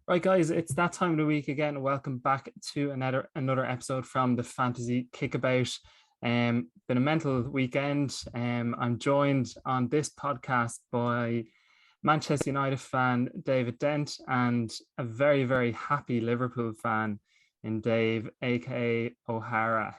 Right, guys, it's that time of the week again. Welcome back to another episode from the Fantasy Kickabout. Been a mental weekend. I'm joined on this podcast by Manchester United fan David Dent and a very happy Liverpool fan in Dave, aka O'Hara.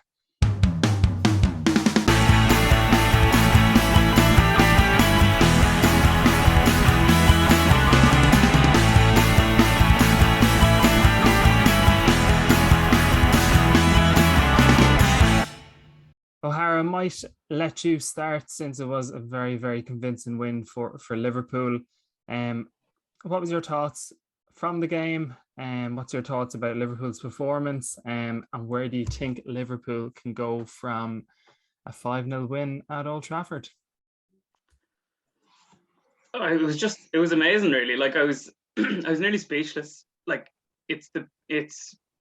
O'Hara, might let you start since it was a very convincing win for Liverpool. Um, what was your thoughts from the game? What's your thoughts about Liverpool's performance? And where do you think Liverpool can go from a 5-0 win at Old Trafford? It was amazing, really. Like I was I was nearly speechless. Like it's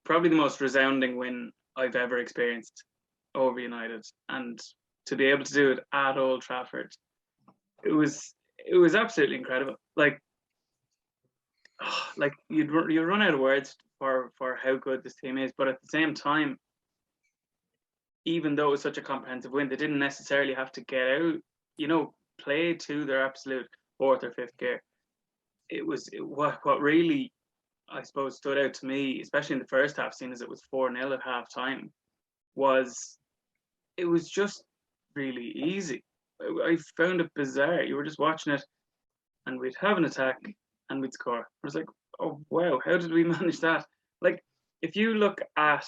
probably the most resounding win I've ever experienced over United, and to be able to do it at Old Trafford, it was absolutely incredible. Like you run out of words for how good this team is, but at the same time, even though it was such a comprehensive win, they didn't necessarily have to get out, play to their absolute fourth or fifth gear. What really, I suppose, stood out to me, especially in the first half, seeing as it was 4-0 at half time, was it was just really easy. I found it bizarre. You were just watching it, and we'd have an attack and we'd score. I was like, oh wow, how did we manage that? Like, if you look at,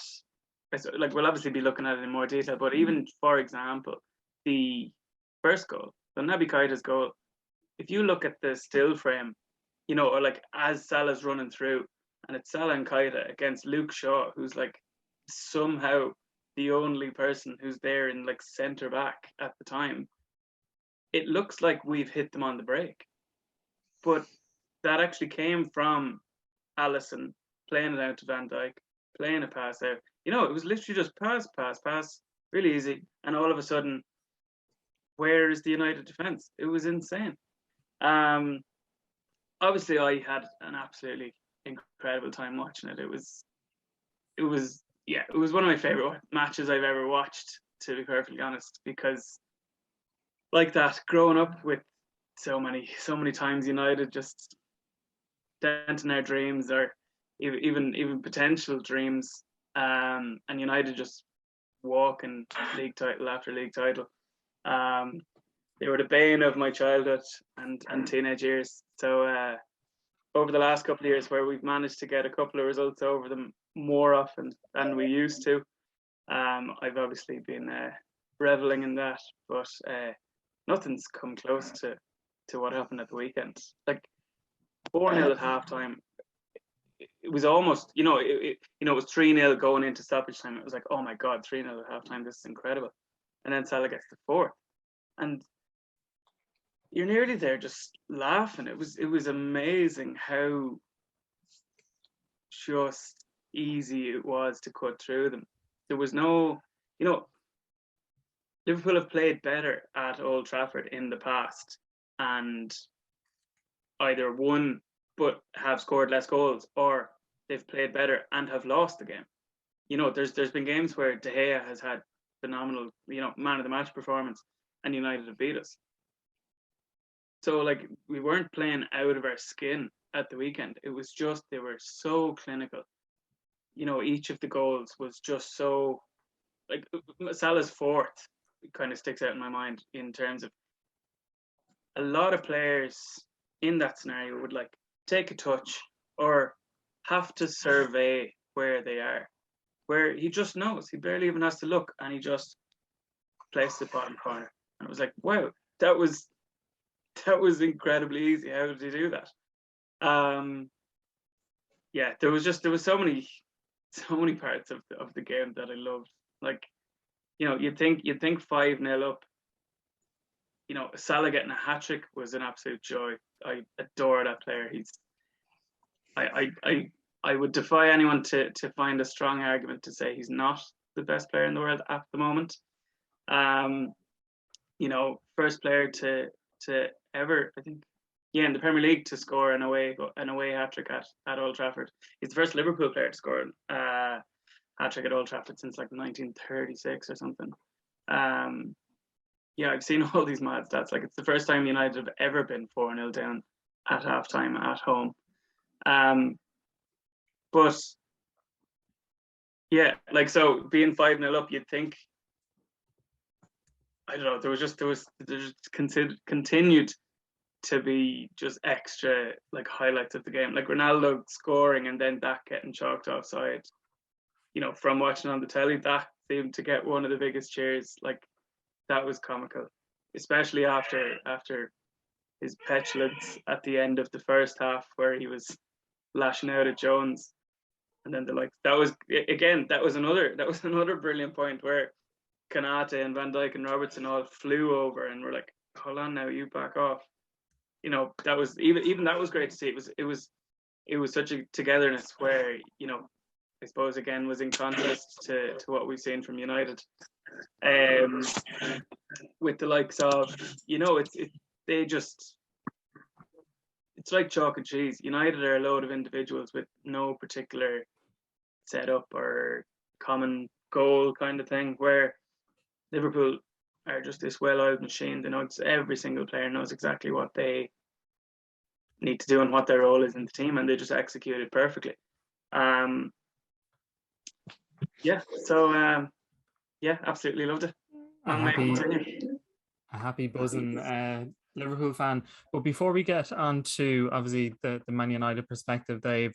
like, we'll obviously be looking at it in more detail, but even, for example, the first goal, the Naby Keita's goal, if you look at the still frame, or like as Salah's running through, and it's Salah and Keita against Luke Shaw, who's like somehow the only person who's there in like centre back at the time, it looks like we've hit them on the break. But that actually came from Alisson playing it out to Van Dijk, playing a pass out. It was literally just pass, really easy. And all of a sudden, where is the United defence? It was insane. Obviously, I had an absolutely incredible time watching it. It was one of my favorite matches I've ever watched, to be perfectly honest, because like that, growing up with so many times United just denting our dreams, or even potential dreams, and United just walking league title after league title. They were the bane of my childhood and teenage years. So over the last couple of years, where we've managed to get a couple of results over them more often than we used to, I've obviously been reveling in that, but nothing's come close to what happened at the weekend. Like 4-0 at halftime, it was almost, it was 3-0 going into stoppage time. It was like, oh my god, 3-0 at halftime, this is incredible. And then Salah gets the fourth, and you're nearly there just laughing. It was amazing how just easy it was to cut through them. There was no, Liverpool have played better at Old Trafford in the past and either won but have scored less goals, or they've played better and have lost the game. There's been games where De Gea has had phenomenal, man of the match performance, and United have beat us. So like, we weren't playing out of our skin at the weekend. It was just, they were so clinical. Each of the goals was just so, like, Salah's fourth kind of sticks out in my mind, in terms of a lot of players in that scenario would like take a touch or have to survey where they are, where he just knows. He barely even has to look, and he just placed the bottom corner. And it was like, wow, that was incredibly easy. How did he do that? Yeah, there was so many parts of the game that I loved. Like, you'd think 5-0 up. Salah getting a hat trick was an absolute joy. I adore that player. I would defy anyone to find a strong argument to say he's not the best player in the world at the moment. First player to ever, I think, in the Premier League to score an away hat trick at Old Trafford. He's the first Liverpool player to score a hat trick at Old Trafford since like 1936 or something. I've seen all these mad stats. Like, it's the first time United have ever been 4-0 down at halftime at home. But yeah, like, so being 5-0 up, you'd think, I don't know, there just continued to be just extra like highlights of the game, like Ronaldo scoring and then that getting chalked offside. From watching on the telly, that seemed to get one of the biggest cheers. Like, that was comical, especially after his petulance at the end of the first half, where he was lashing out at Jones, and then that was another brilliant point where Konate and Van Dijk and Robertson all flew over and were like, "Hold on now, you back off." That was even that was great to see. It was such a togetherness where, I suppose again was in contrast to what we've seen from United, with the likes of, it's like chalk and cheese. United are a load of individuals with no particular setup or common goal kind of thing, where Liverpool are just this well-oiled machine. Every single player knows exactly what they need to do and what their role is in the team, and they just execute it perfectly. Absolutely loved it. A happy buzzing Liverpool fan. But before we get on to obviously the Man United perspective, Dave,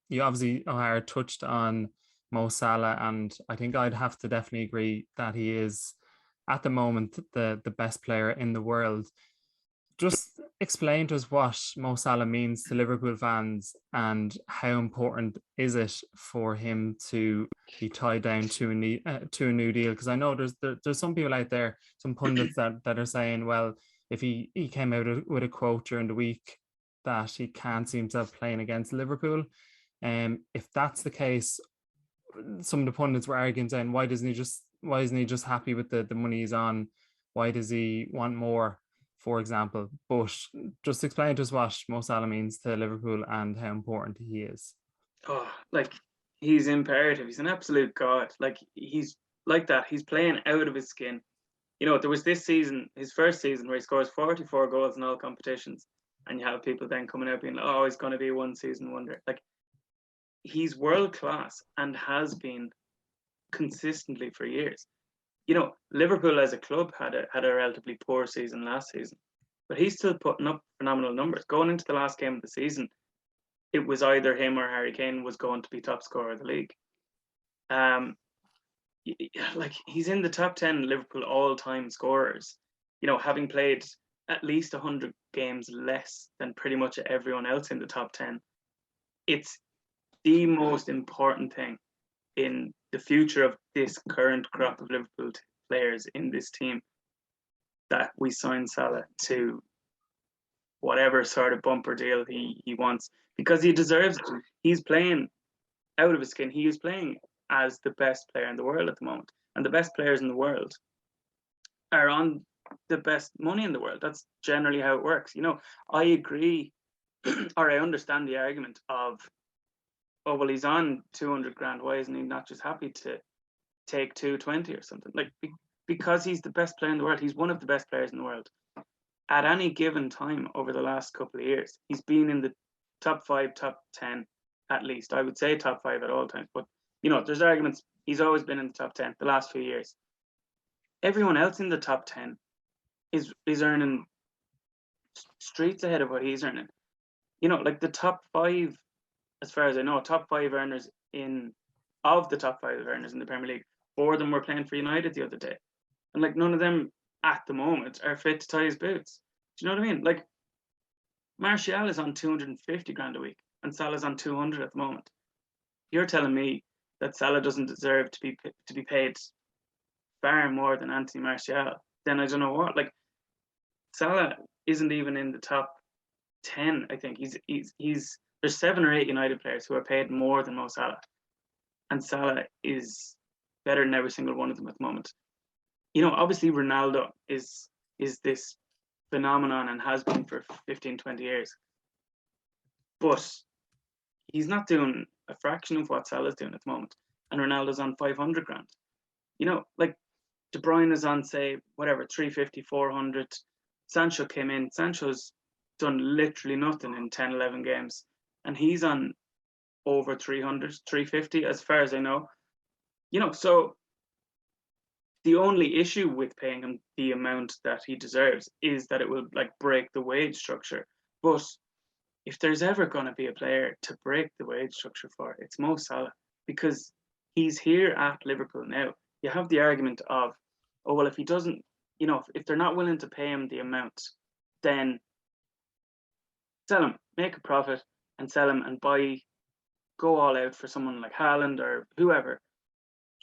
you obviously, O'Hara, touched on Mo Salah, and I think I'd have to definitely agree that he is at the moment the best player in the world. Just explain to us what Mo Salah means to Liverpool fans, and how important is it for him to be tied down to a new deal? Because I know there's some people out there, some pundits that are saying, well, if he came out with a quote during the week that he can't see himself playing against Liverpool. If that's the case, some of the pundits were arguing, saying, why isn't he just happy with the money he's on? Why does he want more, for example? But just explain to us what Mo Salah means to Liverpool and how important he is. Oh, like, he's imperative. He's an absolute god. Like, he's like that. He's playing out of his skin. There was this season, his first season, where he scores 44 goals in all competitions, and you have people then coming out being like, oh, he's going to be a one-season wonder. Like, he's world class and has been consistently for years. Liverpool as a club had a relatively poor season last season, but he's still putting up phenomenal numbers. Going into the last game of the season, it was either him or Harry Kane was going to be top scorer of the league. Like, he's in the top 10 Liverpool all-time scorers, having played at least 100 games less than pretty much everyone else in the top 10. It's the most important thing in the future of this current crop of Liverpool players in this team, that we sign Salah to whatever sort of bumper deal he wants, because he deserves it. He's playing out of his skin. He is playing as the best player in the world at the moment, and the best players in the world are on the best money in the world. That's generally how it works. I agree, or I understand the argument of, oh, well, he's on 200 grand. Why isn't he not just happy to take 220 or something? Like, because he's the best player in the world. He's one of the best players in the world. At any given time over the last couple of years, he's been in the top 5, top 10, at least. I would say top 5 at all times. But, there's arguments. He's always been in the top 10 the last few years. Everyone else in the top 10 is earning streets ahead of what he's earning. Like, the top 5, as far as I know, top 5 earners of the top 5 earners in the Premier League, 4 of them were playing for United the other day. And, like, none of them at the moment are fit to tie his boots. Do you know what I mean? Like, Martial is on 250 grand a week and Salah's on 200 at the moment. You're telling me that Salah doesn't deserve to be paid far more than Anthony Martial? Then I don't know what. Like, Salah isn't even in the top 10. I think there's 7 or 8 United players who are paid more than Mo Salah, and Salah is better than every single one of them at the moment. Obviously Ronaldo is this phenomenon and has been for 15, 20 years. But he's not doing a fraction of what Salah's doing at the moment. And Ronaldo's on 500 grand. You know, like De Bruyne is on, say, whatever, 350, 400. Sancho came in. Sancho's done literally nothing in 10, 11 games. And he's on over 300, 350, as far as I know. You know, so the only issue with paying him the amount that he deserves is that it will like break the wage structure. But if there's ever going to be a player to break the wage structure for, it's Mo Salah, because he's here at Liverpool now. You have the argument of, oh, well, if he doesn't, you know, if they're not willing to pay him the amount, then sell him, make a profit and sell him and go all out for someone like Haaland or whoever,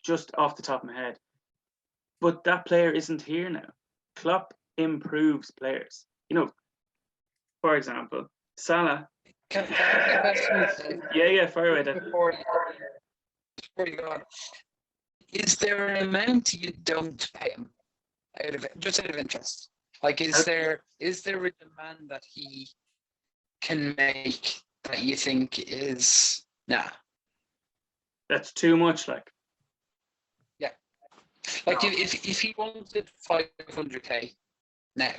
just off the top of my head. But that player isn't here now. Klopp improves players. You know, for example, Salah. Can I ask you, Yeah, fire away. before you go on, is there an amount you don't pay him out of interest? Like, is there a demand that he can make that you think is that's too much? Like no. if he wanted 500k now.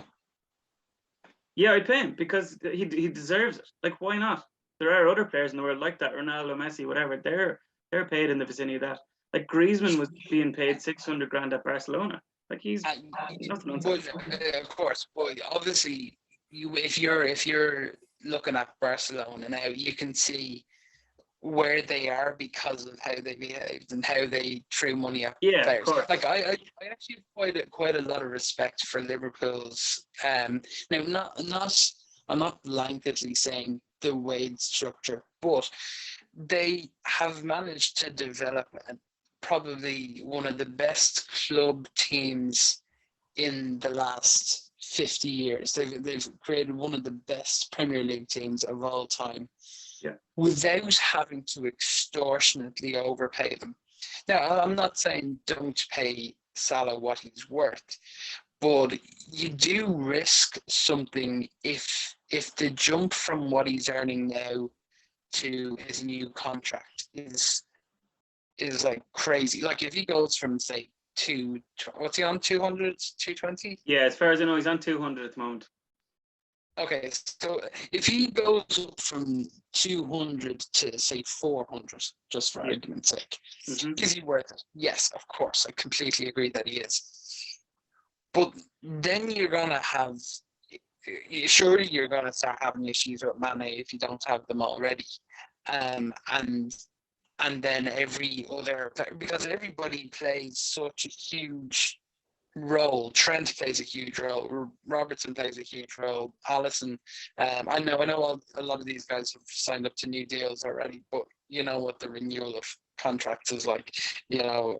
Yeah, I'd pay him because he deserves it. Like, why not? There are other players in the world like that, Ronaldo, Messi, whatever. They're paid in the vicinity of that. Like Griezmann was being paid 600 grand at Barcelona. Like he's nothing on that. Of course, but obviously, if you're looking at Barcelona now, you can see where they are because of how they behaved and how they threw money at players. Of course. Like I actually have quite a lot of respect for Liverpool's. Now, I'm not blanketly saying the wage structure, but they have managed to develop probably one of the best club teams in the last 50 years. They've created one of the best Premier League teams of all time. Yeah. Without having to extortionately overpay them. Now, I'm not saying don't pay Salah what he's worth, but you do risk something if the jump from what he's earning now to his new contract is like crazy. Like if he goes from say what's he on, 200, 220? Yeah, as far as I know, he's on 200 at the moment. Okay, so if he goes up from 200 to say 400, just for argument's sake, is he worth it? Yes, of course. I completely agree that he is. But then you're gonna surely you're gonna start having issues with Mane if you don't have them already, and then every other, because everybody plays such a huge role. Trent plays a huge role. Robertson plays a huge role. Alisson. I know a lot of these guys have signed up to new deals already, but you know what the renewal of contracts is like. You know,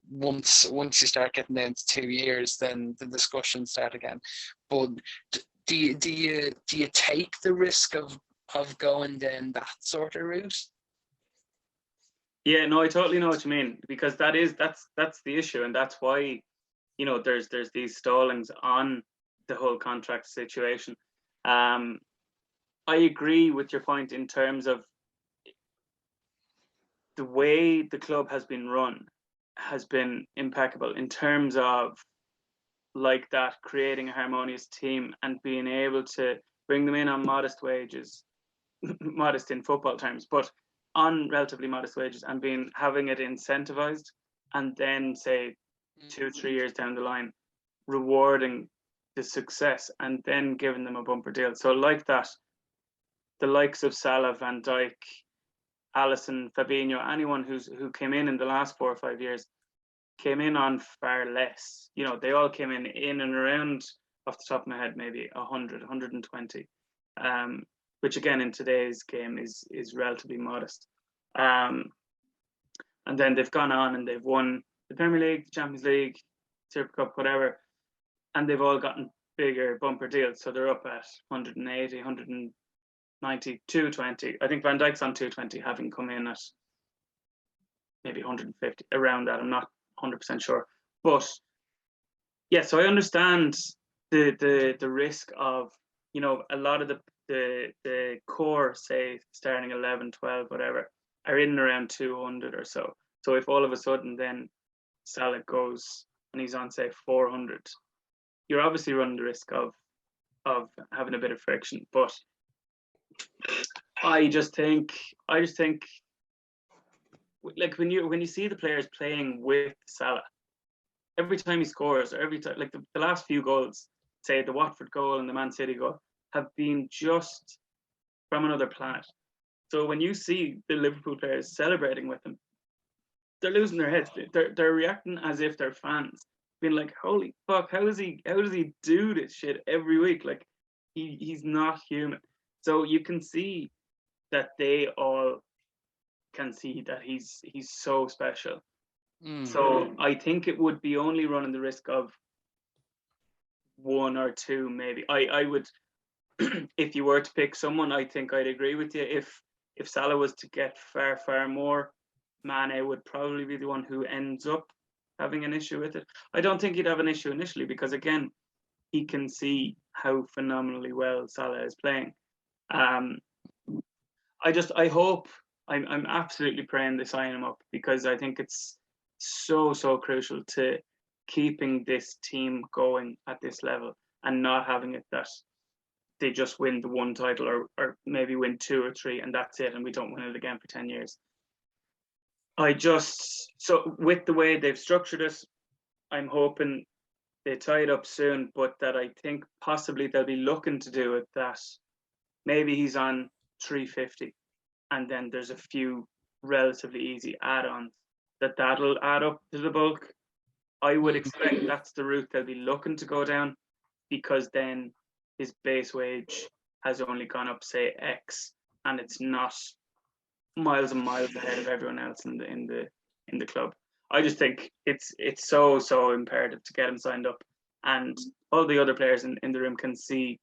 once you start getting down to 2 years, then the discussions start again. But do you take the risk of going down that sort of route? Yeah, no, I totally know what you mean, because that's the issue, and that's why, you know, there's these stallings on the whole contract situation. I agree with your point in terms of the way the club has been run has been impeccable in terms of like that, creating a harmonious team and being able to bring them in on modest wages, modest in football terms, but on relatively modest wages, and having it incentivized, and then say 2-3 years down the line rewarding the success and then giving them a bumper deal. So like that, the likes of Salah, Van Dijk, Alisson, Fabinho, anyone who came in the last 4 or 5 years came in on far less. You know, they all came in and around, off the top of my head, maybe 100, 120, which again in today's game is relatively modest. And then they've gone on and they've won the Premier League, the Champions League, Super Cup, whatever, and they've all gotten bigger bumper deals. So they're up at 180, 190, 220. I think Van Dijk's on 220, having come in at maybe 150, around that. I'm not 100% sure. But yeah, so I understand the risk of, you know, a lot of the core, say starting 11, 12, whatever, are in and around 200 or so. So if all of a sudden then Salah goes and he's on, say, 400, you're obviously running the risk of having a bit of friction. But I just think like when you see the players playing with Salah, every time he scores, or every time, like the last few goals, say the Watford goal and the Man City goal, have been just from another planet. So when you see the Liverpool players celebrating with him, they're losing their heads. They're reacting as if they're fans, being like, "Holy fuck! How does he do this shit every week? Like, he's not human." So you can see that they all can see that he's so special. So I think it would be only running the risk of one or two, maybe. I would, if you were to pick someone, I think I'd agree with you. If Salah was to get far more, Mane would probably be the one who ends up having an issue with it. I don't think he'd have an issue initially because, again, he can see how phenomenally well Salah is playing. I hope, I'm absolutely praying they sign him up, because I think it's so crucial to keeping this team going at this level and not having it that they just win the one title or maybe win two or three and that's it, and we don't win it again for 10 years. So with the way they've structured it, I'm hoping they tie it up soon, but that I think possibly they'll be looking to do it that maybe he's on 350 and then there's a few relatively easy add-ons that'll add up to the bulk. I would expect that's the route they'll be looking to go down, because then his base wage has only gone up, say, X, and it's not miles and miles ahead of everyone else in the club. I just think it's so imperative to get him signed up, and all the other players in the room can see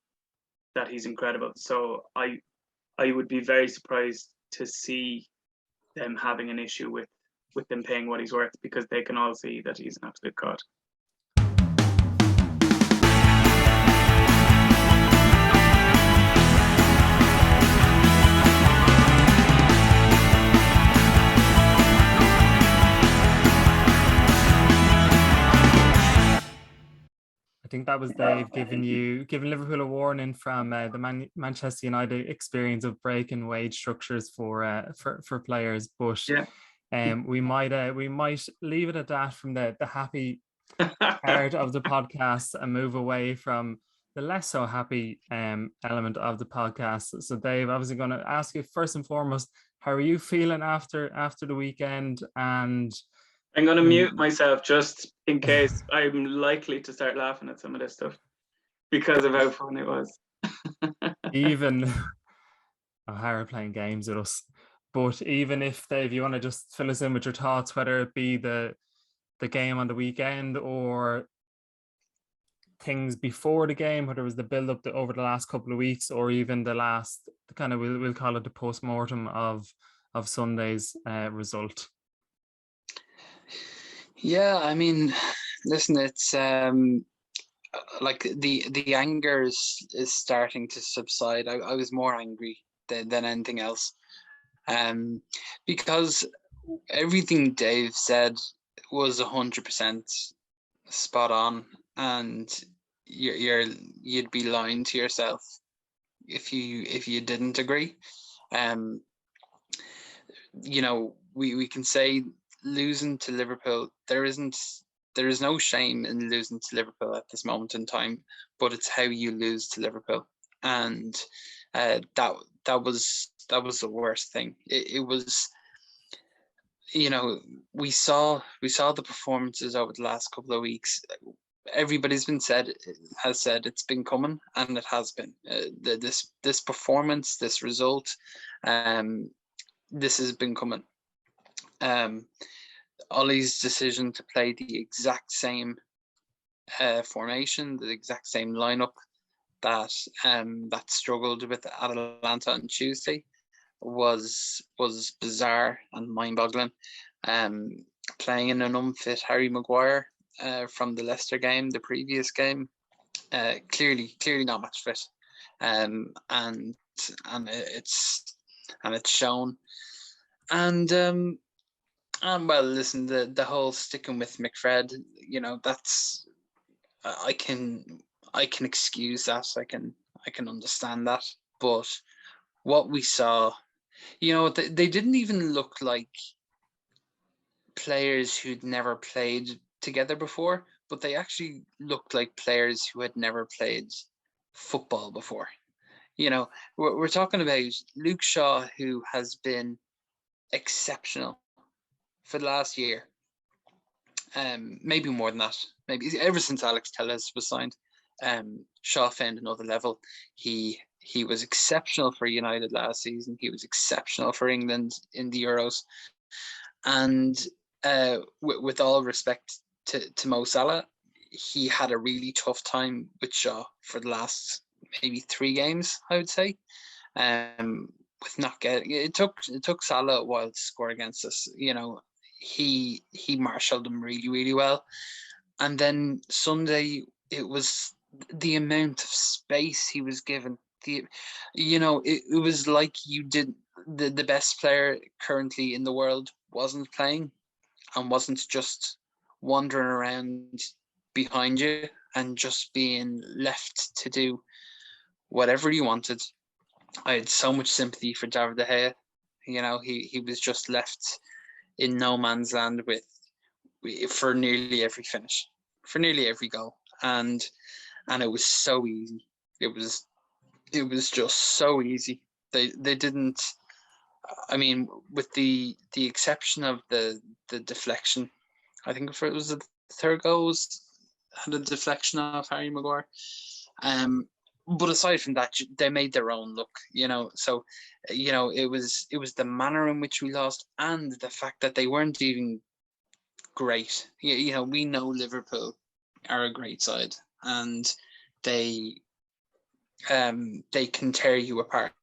that he's incredible. So I would be very surprised to see them having an issue with them paying what he's worth, because they can all see that he's an absolute god. I think that was Dave giving Liverpool a warning from the Manchester United experience of breaking wage structures for players. But yeah. We might leave it at that from the happy part of the podcast and move away from the less so happy element of the podcast. So Dave, I was going to ask you first and foremost, how are you feeling after the weekend? And I'm going to mute myself just in case I'm likely to start laughing at some of this stuff because of how fun it was. Even O'Hara playing games with us. But even if, Dave, you want to just fill us in with your thoughts, whether it be the game on the weekend or things before the game, whether it was the build-up over the last couple of weeks, or even the last, kind of, we'll call it the post-mortem of Sunday's result. Yeah, I mean, listen, it's like the anger is starting to subside. I was more angry than anything else, because everything Dave said was 100% spot on, and you'd be lying to yourself if you didn't agree. You know, we can say losing to Liverpool, there is no shame in losing to Liverpool at this moment in time, but it's how you lose to Liverpool, and that was the worst thing. It was, you know, we saw the performances over the last couple of weeks. Everybody's has said it's been coming, and it has been. This performance, this result, this has been coming. Ollie's decision to play the exact same formation, the exact same lineup that struggled with Atalanta on Tuesday was bizarre and mind-boggling. Playing in an unfit Harry Maguire from the Leicester game, the previous game, clearly not match fit, and it's shown. And well, listen, the whole sticking with McFred, that's I can excuse that. I can understand that. But what we saw, they didn't even look like players who'd never played together before, but they actually looked like players who had never played football before. We're talking about Luke Shaw, who has been exceptional for the last year. Maybe more than that. Maybe ever since Alex Telles was signed, Shaw found another level. He was exceptional for United last season. He was exceptional for England in the Euros. And with all respect to Mo Salah, he had a really tough time with Shaw for the last maybe 3 games, I would say. With not getting it took Salah a while to score against us. He marshaled them really, really well. And then Sunday, it was the amount of space he was given. It was like the best player currently in the world wasn't playing and wasn't just wandering around behind you and just being left to do whatever he wanted. I had so much sympathy for David De Gea. He was just left in no man's land for nearly every finish, for nearly every goal, and it was so easy. It was just so easy. They didn't. I mean, with the exception of the deflection, I think it was the third goal had a deflection off Harry Maguire. But aside from that, they made their own look, So, it was the manner in which we lost, and the fact that they weren't even great. We know Liverpool are a great side, and they can tear you apart.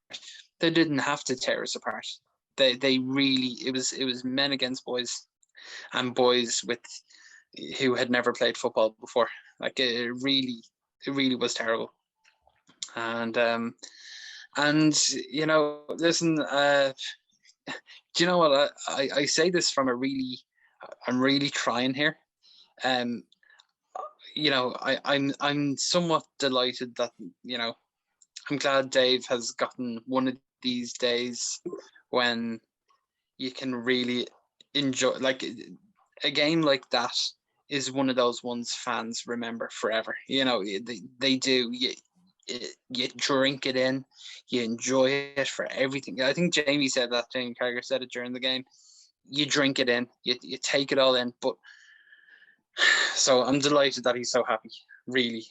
They didn't have to tear us apart. They really, it was men against boys, and boys who had never played football before. Like it really was terrible. And listen, do you know what? I say this from I'm really trying here. I'm somewhat delighted that, I'm glad Dave has gotten one of these days when you can really enjoy, like a game like that is one of those ones fans remember forever. They do. You drink it in, you enjoy it for everything. I think Jamie Carragher said it during the game. You drink it in, you take it all in. But so I'm delighted that he's so happy. Really,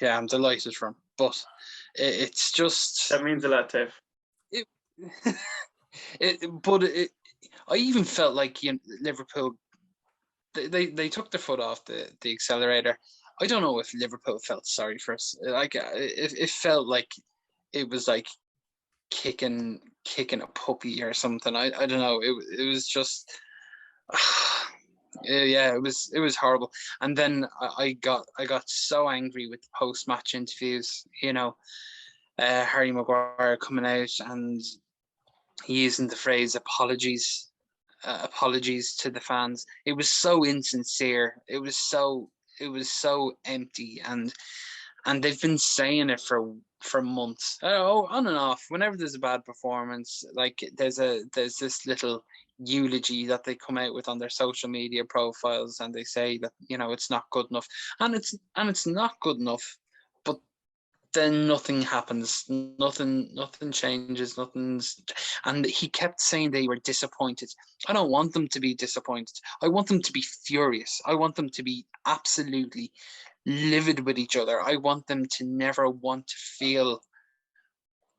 yeah, I'm delighted for him. But it's just that means a lot, Tiff. I even felt like Liverpool. They took their foot off the accelerator. I don't know if Liverpool felt sorry for us. Like it felt like it was like kicking a puppy or something. I don't know. It was just yeah. It was horrible. And then I got so angry with the post match interviews. Harry Maguire coming out and using the phrase apologies to the fans. It was so insincere. It was so empty, and they've been saying it for months. On and off. Whenever there's a bad performance, like there's this little eulogy that they come out with on their social media profiles, and they say that it's not good enough, and it's not good enough. But then nothing happens, nothing changes, and he kept saying they were disappointed. I don't want them to be disappointed. I want them to be furious. I want them to be absolutely livid with each other. I want them to never want to feel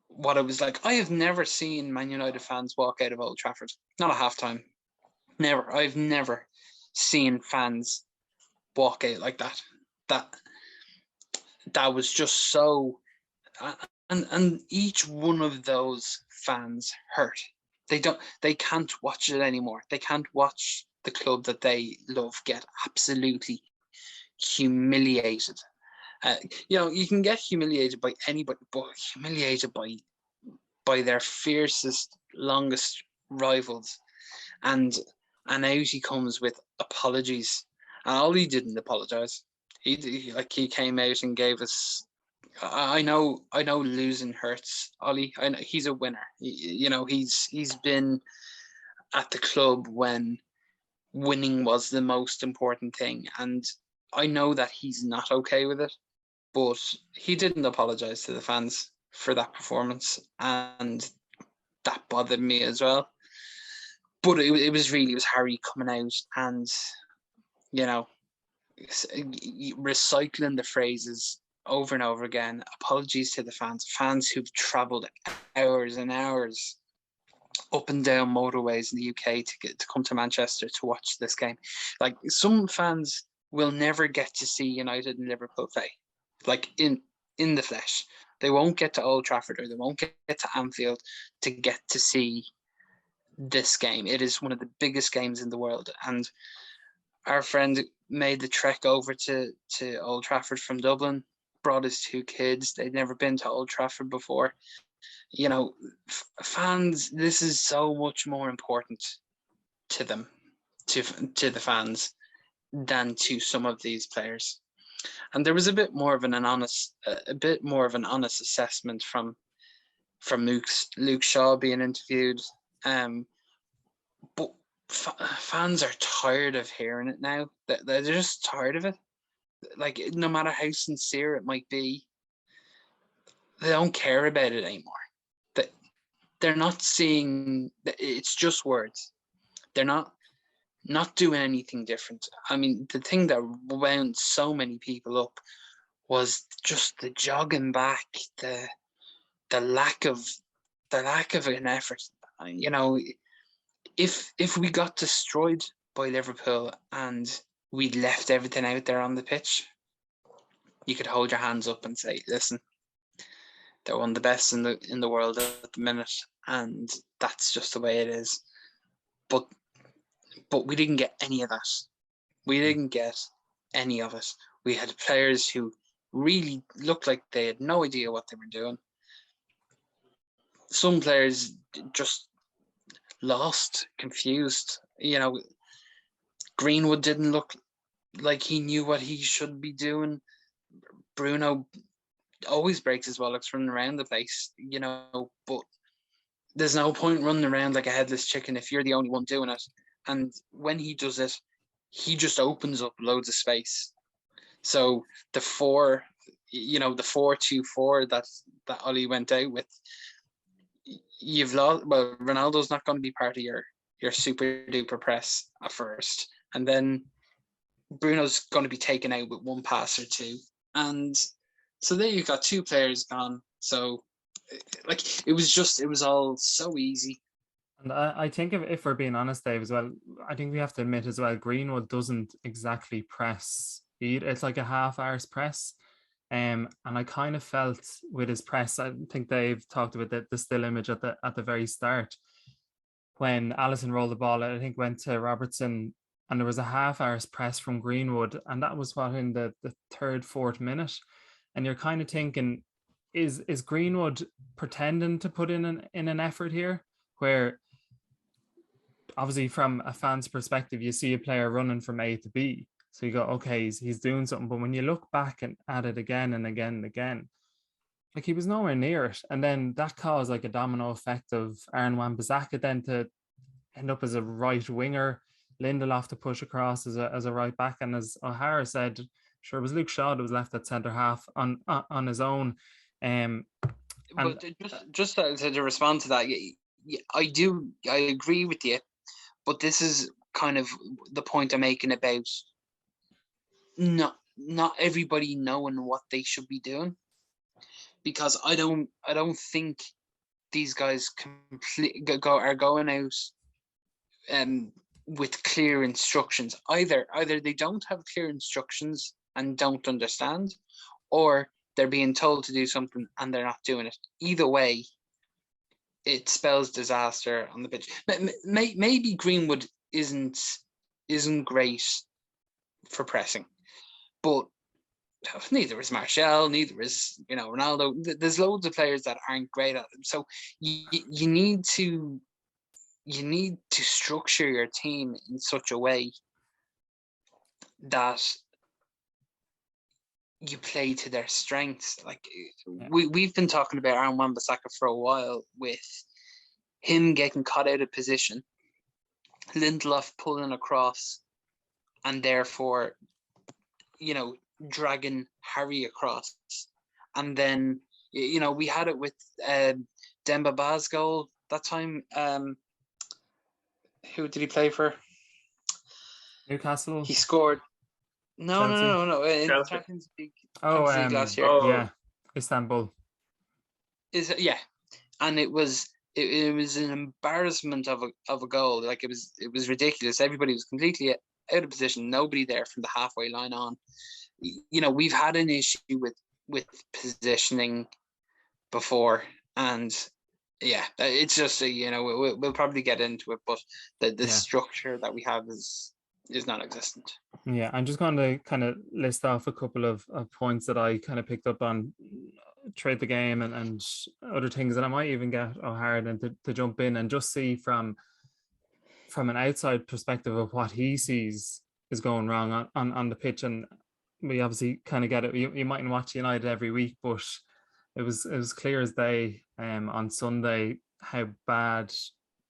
what it was like. I have never seen Man United fans walk out of Old Trafford, not at halftime. Never. I've never seen fans walk out like that. That was just so, and each one of those fans hurt. They can't watch it anymore. They can't watch the club that they love get absolutely humiliated. You can get humiliated by anybody, but humiliated by their fiercest, longest rivals, and out he comes with apologies. And Ollie didn't apologize. He came out and gave us. I know losing hurts, Ollie. I know he's a winner. He's been at the club when winning was the most important thing, and I know that he's not okay with it. But he didn't apologize to the fans for that performance, and that bothered me as well. But it was Harry coming out and recycling the phrases over and over again. Apologies to the fans who've travelled hours and hours up and down motorways in the UK to come to Manchester to watch this game. Like, some fans will never get to see United and Liverpool play, like in the flesh. They won't get to Old Trafford, or they won't get to Anfield to get to see this game. It is one of the biggest games in the world, and our friend made the trek over to Old Trafford from Dublin, brought his 2 kids. They'd never been to Old Trafford before. Fans, this is so much more important to them, to the fans, than to some of these players. And there was a bit more of an honest assessment from Luke Shaw being interviewed. But fans are tired of hearing it now. They're just tired of it. Like, no matter how sincere it might be, they don't care about it anymore. They're not seeing. It's just words. They're not doing anything different. I mean, the thing that wound so many people up was just the jogging back, the lack of an effort. If we got destroyed by Liverpool and we left everything out there on the pitch, you could hold your hands up and say, listen, they're one of the best in the world at the minute, and that's just the way it is. But we didn't get any of that. We didn't get any of it. We had players who really looked like they had no idea what they were doing. Some players just lost, confused. Greenwood didn't look like he knew what he should be doing. Bruno always breaks his bollocks running around the place, but there's no point running around like a headless chicken if you're the only one doing it. And when he does it, he just opens up loads of space. So the 4-2-4 that Ollie went out with, you've lost. Well, Ronaldo's not going to be part of your super duper press at first, and then Bruno's going to be taken out with one pass or two, and so there you've got 2 players gone. So, it was all so easy. And I think if we're being honest, Dave, as well, I think we have to admit as well, Greenwood doesn't exactly press. It's like a half-hour's press. And I kind of felt with his press, I think Dave talked about the still image at the very start, when Alisson rolled the ball, I think went to Robertson, and there was a half-hour's press from Greenwood, and that was in the 3rd, 4th minute. And you're kind of thinking, is Greenwood pretending to put in an effort here, where obviously from a fan's perspective, you see a player running from A to B, so you go, okay, he's doing something. But when you look back at it again and again and again, like, he was nowhere near it. And then that caused like a domino effect of Aaron Wan-Bissaka then to end up as a right winger, Lindelof to push across as a right back, and as O'Hara said, sure, it was Luke Shaw that was left at centre half on his own. But just to respond to that, I agree with you, but this is kind of the point I'm making about not everybody knowing what they should be doing, because I don't think these guys are going out with clear instructions. Either they don't have clear instructions and don't understand, or they're being told to do something and they're not doing it. Either way, it spells disaster on the pitch. Maybe Greenwood isn't great for pressing, but neither is Martial, neither is Ronaldo. There's loads of players that aren't great at them. So you need to structure your team in such a way that you play to their strengths. Like we've been talking about Aaron Wan-Bissaka for a while, with him getting caught out of position, Lindelof pulling across, and therefore, dragging Harry across. And then, we had it with Demba Ba's goal that time. Who did he play for? Newcastle. He scored. No. In the Champions League. Last year. Yeah, Istanbul. And it was an embarrassment of a goal. Like it was ridiculous. Everybody was completely out of position. Nobody there from the halfway line on. We've had an issue with positioning before, and it's just we'll probably get into it, but the structure that we have is non-existent. Yeah, I'm just going to kind of list off a couple of points that I kind of picked up on trade the game and other things that I might even get O'Hara then to jump in and just see from an outside perspective of what he sees is going wrong on the pitch. And we obviously kind of get it. You mightn't watch United every week, but it was clear as day on Sunday how bad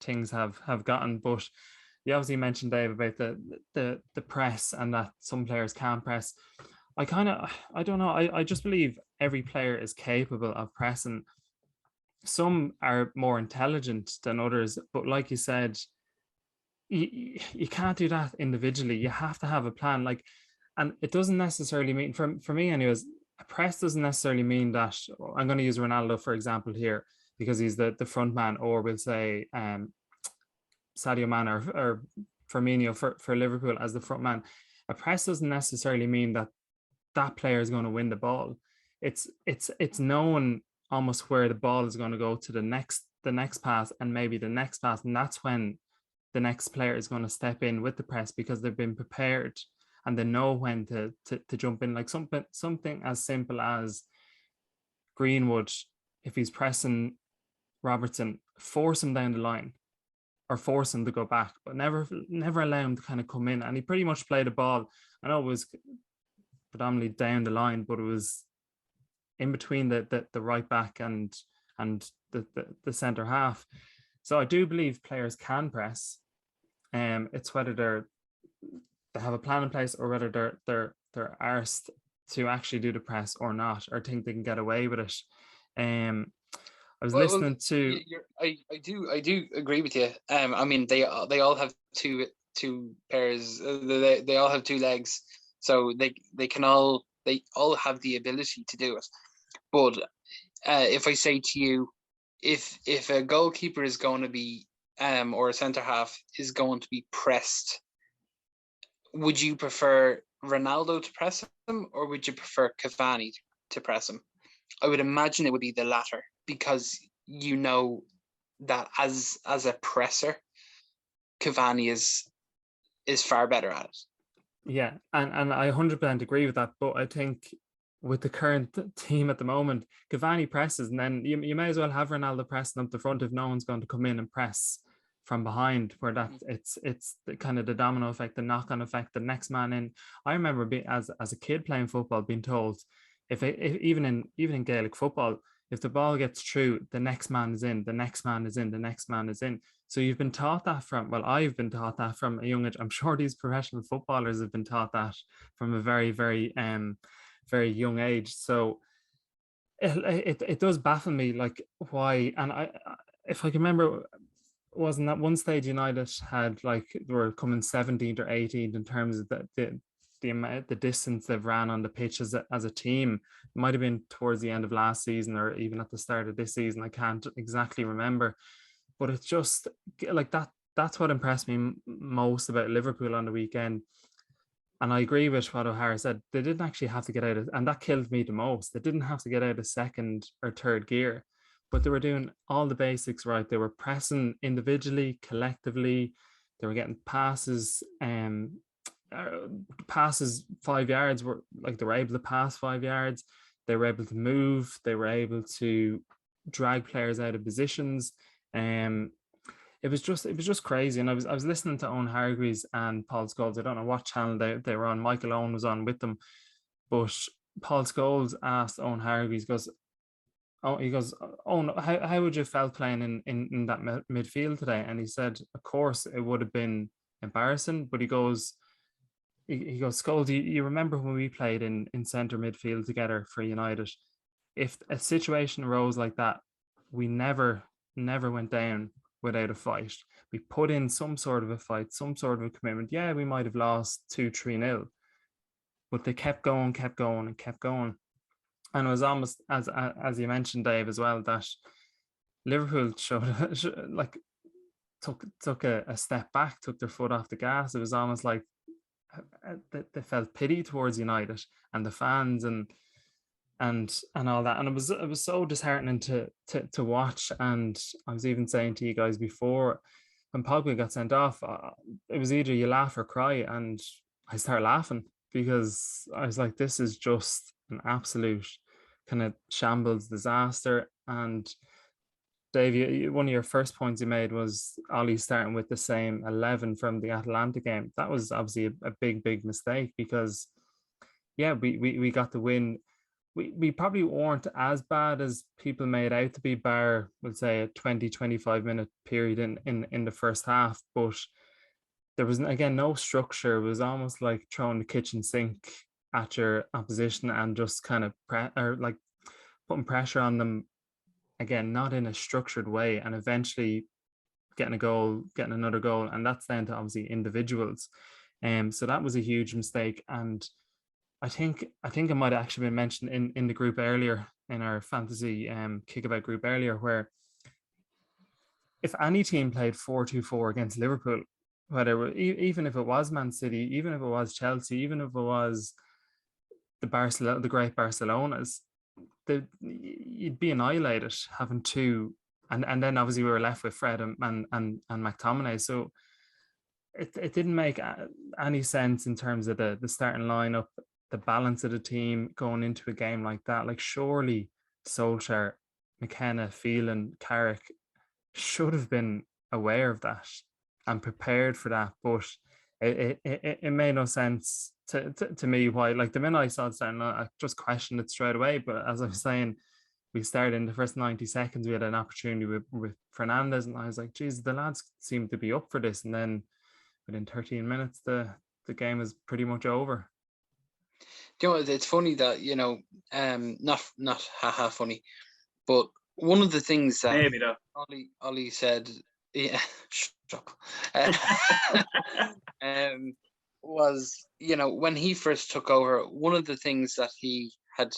things have gotten. But you obviously mentioned, Dave, about the press and that some players can't press. I don't know. I just believe every player is capable of pressing. Some are more intelligent than others, but like you said, you can't do that individually. You have to have a plan. And it doesn't necessarily mean, for me anyways, a press doesn't necessarily mean that I'm going to use Ronaldo for example here because he's the front man, or we'll say Sadio Mane or Firmino for Liverpool as the front man. A press doesn't necessarily mean that player is going to win the ball. It's knowing almost where the ball is going to go to the next pass and maybe the next pass, and that's when the next player is going to step in with the press because they've been prepared and they know when to jump in. Like something as simple as Greenwood, if he's pressing Robertson, force him down the line or force him to go back, but never allow him to kind of come in. And he pretty much played the ball. I know it was predominantly down the line, but it was in between the right back and the centre half. So I do believe players can press. It's whether they have a plan in place or whether they're arsed to actually do the press or not, or think they can get away with it. I was listening to. I do agree with you. I mean, they all have two pairs. They all have two legs, so they all have the ability to do it. But if I say to you, if a goalkeeper is going to be or a centre half is going to be pressed, would you prefer Ronaldo to press him, or would you prefer Cavani to press him? I would imagine it would be the latter, because you know that as a presser, Cavani is far better at it. Yeah, and I 100% agree with that. But I think with the current team at the moment, Cavani presses, and then you may as well have Ronaldo pressing up the front if no one's going to come in and press from behind, where that it's the kind of the domino effect, the knock-on effect, the next man in. I remember being as a kid playing football, being told if even in Gaelic football, if the ball gets through, the next man is in, the next man is in, the next man is in. So you've been taught that I've been taught that from a young age. I'm sure these professional footballers have been taught that from a very, very, very young age. So it does baffle me, like why. And if I can remember, wasn't that one stage United had they were coming 17th or 18th in terms of the distance they've ran on the pitch as a team. It might have been towards the end of last season or even at the start of this season. I can't exactly remember, but it's just like that. That's what impressed me most about Liverpool on the weekend. And I agree with what O'Hara said. They didn't actually have to get out of, and that killed me the most. They didn't have to get out of second or third gear, but they were doing all the basics right. They were pressing individually, collectively. They were getting passes passes 5 yards were like, they were able to pass 5 yards. They were able to move. They were able to drag players out of positions. It was just crazy. And I was listening to Owen Hargreaves and Paul Scholes. I don't know what channel they were on. Michael Owen was on with them, but Paul Scholes asked Owen Hargreaves, he goes, oh no, how would you have felt playing in that midfield today? And he said, of course it would have been embarrassing, but he goes, Scholes, you remember when we played in centre midfield together for United? If a situation arose like that, we never went down without a fight. We put in some sort of a fight, some sort of a commitment. Yeah, we might have lost 2-3-0, but they kept going. And it was almost, as you mentioned, Dave, as well, that Liverpool took a step back, took their foot off the gas. It was almost like they felt pity towards United and the fans and all that. And it was so disheartening to watch. And I was even saying to you guys before, when Pogba got sent off, it was either you laugh or cry, and I started laughing because I was like, this is just an absolute kind of shambles disaster. And Dave, one of your first points you made was Ollie starting with the same 11 from the Atalanta game. That was obviously a big mistake because, yeah, we got the win. We probably weren't as bad as people made out to be, bar, we'll say, a 20-25 minute period in the first half. But there was, again, no structure. It was almost like throwing the kitchen sink at your opposition and just kind of putting pressure on them, again, not in a structured way, and eventually getting a goal, getting another goal. And that's down to obviously individuals. So that was a huge mistake. And I think it might have actually been mentioned in the group earlier, in our fantasy kickabout group earlier, where if any team played 4-2-4 against Liverpool, whether even if it was Man City, even if it was Chelsea, even if it was the great Barcelonas, you'd be annihilated having two, and then obviously we were left with Fred and McTominay. So it didn't make any sense in terms of the starting lineup, the balance of the team going into a game like that. Like, surely Solskjaer, McKenna, Phelan, Carrick should have been aware of that and prepared for that, but it made no sense to me why. Like, the minute I saw it starting, I just questioned it straight away. But as I was saying, we started in the first 90 seconds, we had an opportunity with Fernandez, and I was like, geez, the lads seem to be up for this. And then within 13 minutes, the game was pretty much over. You know, it's funny that, you know, not haha funny, but one of the things that maybe though Ollie said, yeah, shut up, was, you know, when he first took over, one of the things that he had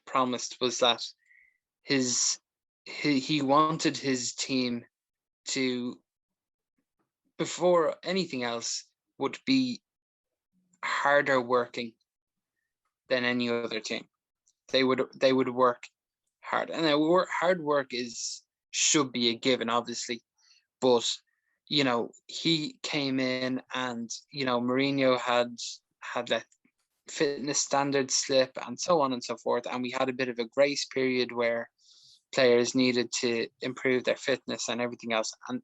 promised was that he wanted his team to, before anything else, would be harder working than any other team. They would work hard, and hard work should be a given, obviously. But, you know, he came in, and, you know, Mourinho had let fitness standards slip and so on and so forth, and we had a bit of a grace period where players needed to improve their fitness and everything else, and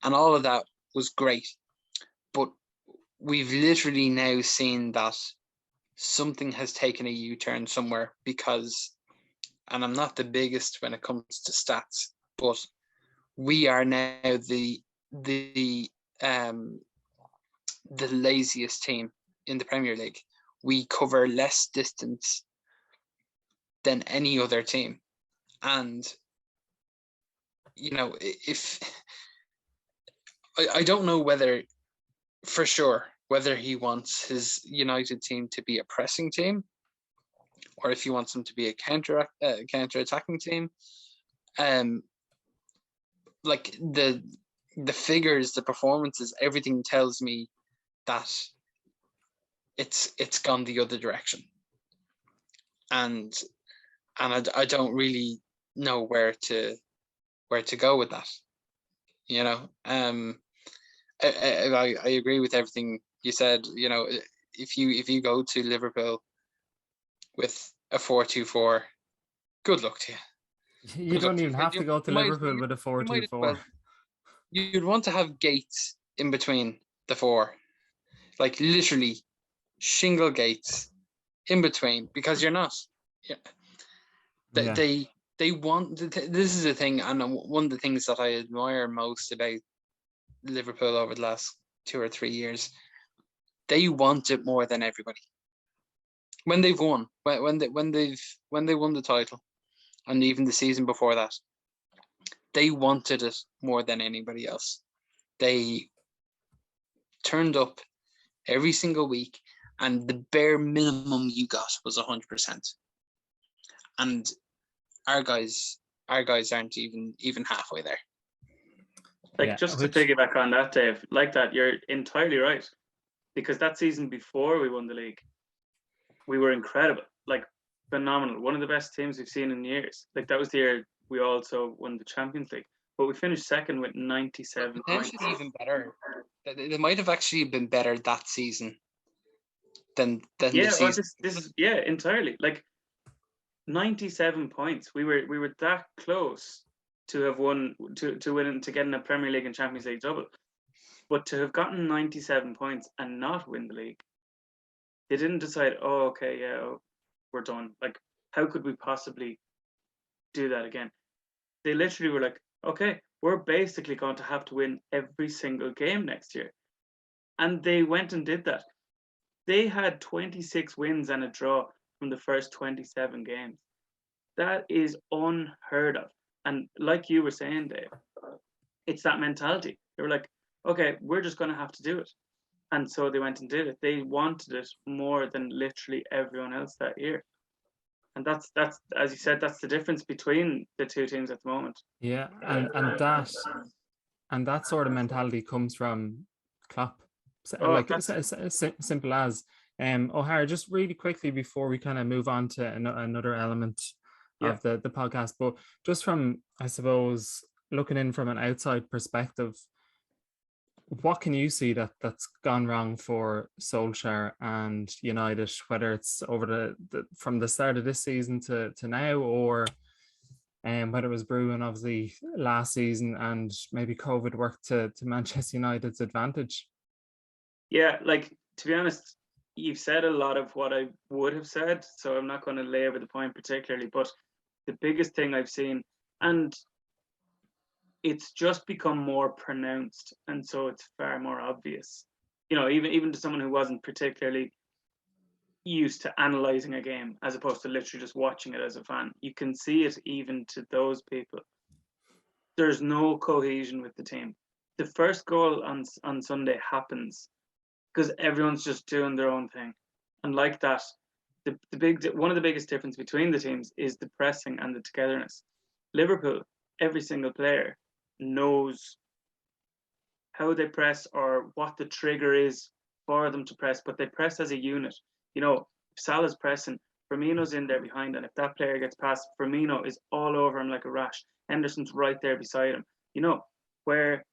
all of that was great. But we've literally now seen that something has taken a U-turn somewhere, because, and I'm not the biggest when it comes to stats, but we are now the laziest team in the Premier League. We cover less distance than any other team. And, you know, if I don't know whether for sure whether he wants his United team to be a pressing team, or if he wants them to be a counter-attacking team. Like the figures, the performances, everything tells me that it's gone the other direction, and I don't really know where to go with that. You know, I agree with everything you said. You know, if you go to Liverpool with a 4-2-4, good luck to you. You don't even have to go to Liverpool with a 4-2-4. You'd want to have gates in between the four, like literally shingle gates in between, because you're not. They want. This is the thing, and one of the things that I admire most about Liverpool over the last 2 or 3 years, they want it more than everybody. When they've won, when they won the title, and even the season before that, they wanted it more than anybody else. They turned up every single week, and the bare minimum you got was 100%. And our guys aren't even halfway there. Just to piggyback on that, Dave, like that, you're entirely right. Because that season before we won the league, we were incredible, like phenomenal. One of the best teams we've seen in years. Like that was the year we also won the Champions League. But we finished second with 97 points. Potentially even better. They might have actually been better that season than the season. This is entirely. Like 97 points. We were that close to have won to win, to get in a Premier League and Champions League double. But to have gotten 97 points and not win the league, they didn't decide, we're done. Like, how could we possibly do that again? They literally were like, okay, we're basically going to have to win every single game next year. And they went and did that. They had 26 wins and a draw from the first 27 games. That is unheard of. And like you were saying, Dave, it's that mentality. They were like, okay, we're just going to have to do it. And so they went and did it. They wanted it more than literally everyone else that year. And that's as you said, that's the difference between the two teams at the moment. Yeah, and that sort of mentality comes from Klopp. Simple as. O'Hara, just really quickly before we kind of move on to another element of the podcast, but just from, I suppose, looking in from an outside perspective, what can you see that's gone wrong for Solskjaer and United, whether it's over from the start of this season to now, or whether it was brewing obviously last season and maybe COVID worked to Manchester United's advantage? Yeah, like, to be honest, you've said a lot of what I would have said, so I'm not going to labour the point particularly, but the biggest thing I've seen, and it's just become more pronounced, and so it's far more obvious. Even to someone who wasn't particularly used to analysing a game as opposed to literally just watching it as a fan. You can see it even to those people. There's no cohesion with the team. The first goal on Sunday happens because everyone's just doing their own thing. And like that, one of the biggest difference between the teams is the pressing and the togetherness. Liverpool, every single player knows how they press or what the trigger is for them to press, but they press as a unit. If Salah's pressing, Firmino's in there behind, and if that player gets past, Firmino is all over him like a rash. Henderson's right there beside him. Where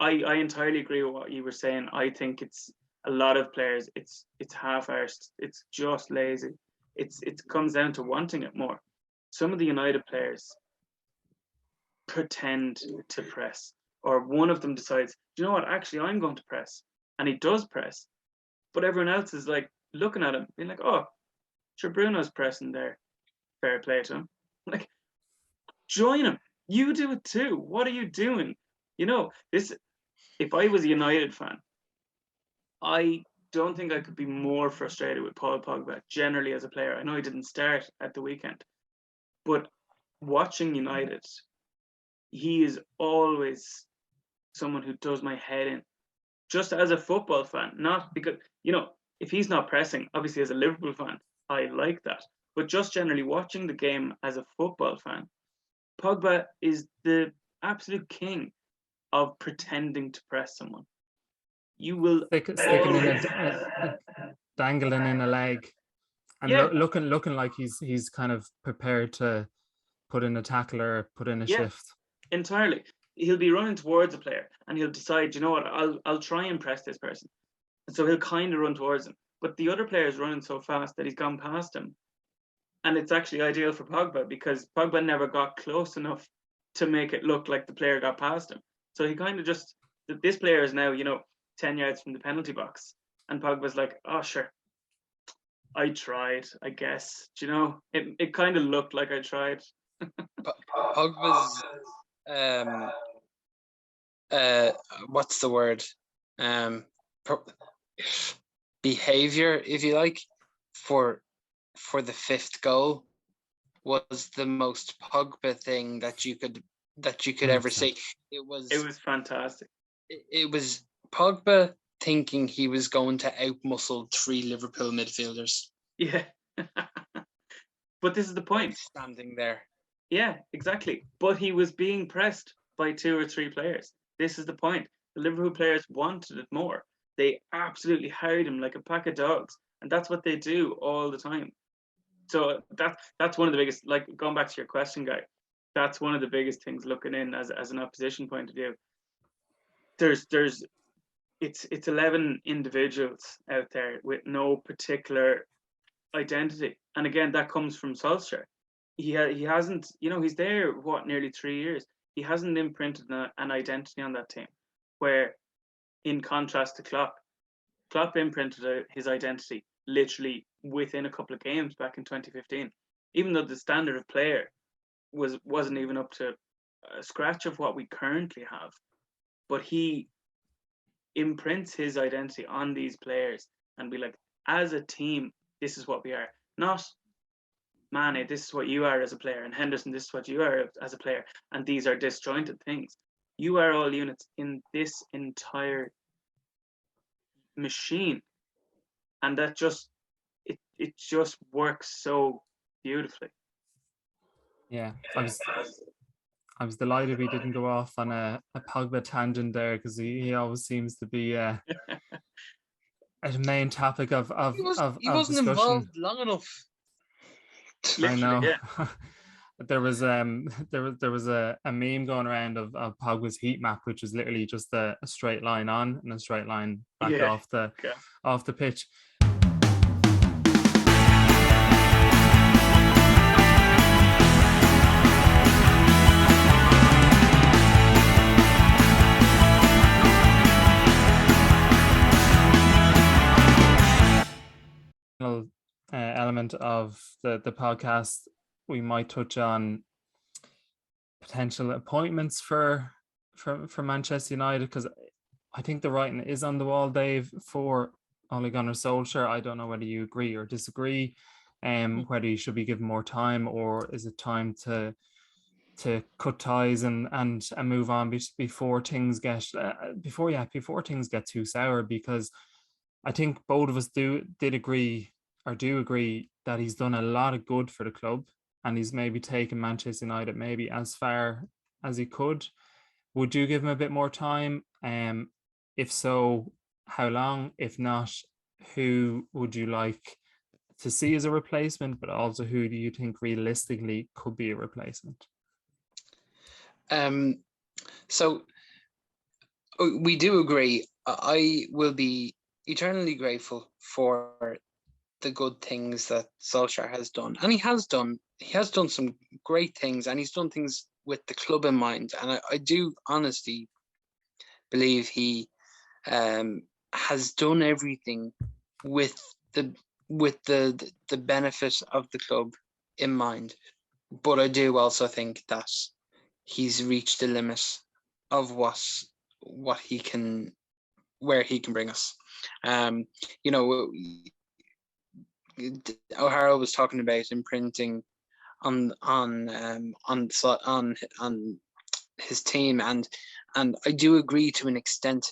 I entirely agree with what you were saying. I think it's a lot of players, it's half-arsed, it's just lazy. It comes down to wanting it more. Some of the United players pretend to press, or one of them decides, do you know what, actually I'm going to press, and he does press, but everyone else is like looking at him being like, oh, sure, Bruno's pressing there, fair play to him. Like, join him, you do it too. What are you doing? If I was a United fan, I don't think I could be more frustrated with Paul Pogba generally as a player. I know he didn't start at the weekend, but watching United, he is always someone who does my head in, just as a football fan, not because, if he's not pressing, obviously as a Liverpool fan, I like that. But just generally watching the game as a football fan, Pogba is the absolute king of pretending to press someone. You will sticking in dangling in a leg, and looking like he's kind of prepared to put in a tackle or put in a shift. Entirely. He'll be running towards a player and he'll decide, you know what, I'll try and press this person. So he'll kind of run towards him. But the other player is running so fast that he's gone past him. And it's actually ideal for Pogba because Pogba never got close enough to make it look like the player got past him. So he kind of just, this player is now, 10 yards from the penalty box. And Pogba's like, oh, sure, I tried, I guess. Do you know? It kind of looked like I tried. Pogba's, what's the word? Behavior, if you like, for the fifth goal was the most Pogba thing that you could ever see. It was fantastic. It was Pogba thinking he was going to outmuscle 3 Liverpool midfielders. Yeah. But this is the point. Standing there. Yeah, exactly. But he was being pressed by 2 or 3 players. This is the point. The Liverpool players wanted it more. They absolutely harried him like a pack of dogs. And that's what they do all the time. So that's one of the biggest, like going back to your question, Guy, that's one of the biggest things looking in as an opposition point of view. It's 11 individuals out there with no particular identity. And again, that comes from Solskjaer. He hasn't, he's there, nearly 3 years. He hasn't imprinted an identity on that team. Where, in contrast to Klopp imprinted his identity literally within a couple of games back in 2015. Even though the standard of player wasn't even up to a scratch of what we currently have. But he imprints his identity on these players and be like, as a team, this is what we are. Not, Mane, this is what you are as a player, and Henderson, this is what you are as a player, and these are disjointed things. You are all units in this entire machine, and that just it just works so beautifully. Yeah, I was delighted we didn't go off on a Pogba tangent there, because he always seems to be a main topic of he wasn't discussion. Involved long enough. I know. Yeah. There was a meme going around of Pogba's heat map, which was literally just a straight line on and a straight line back off the pitch. Element of the podcast, we might touch on potential appointments for Manchester United, because I think the writing is on the wall, Dave, for Ole Gunnar Solskjaer. I don't know whether you agree or disagree, whether he should be given more time, or is it time to cut ties and move on before things get too sour, because I think both of us do agree that he's done a lot of good for the club, and he's maybe taken Manchester United maybe as far as he could. Would you give him a bit more time? If so, how long? If not, who would you like to see as a replacement? But also, who do you think realistically could be a replacement? So we do agree. I will be eternally grateful for the good things that Solskjaer has done, and he has done some great things, and he's done things with the club in mind. And I do honestly believe he has done everything with the benefit of the club in mind. But I do also think that he's reached the limit of where he can bring us. O'Hara was talking about imprinting on his team, and I do agree to an extent,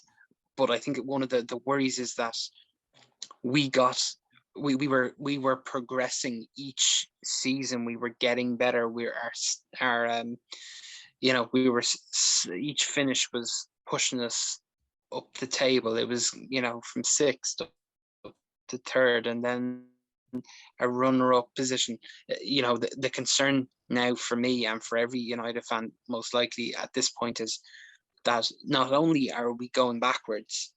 but I think one of the worries is that we were progressing each season. We were getting better. Each finish was pushing us up the table. It was, from sixth to third, and then a runner-up position. The concern now for me and for every United fan, most likely at this point, is that not only are we going backwards,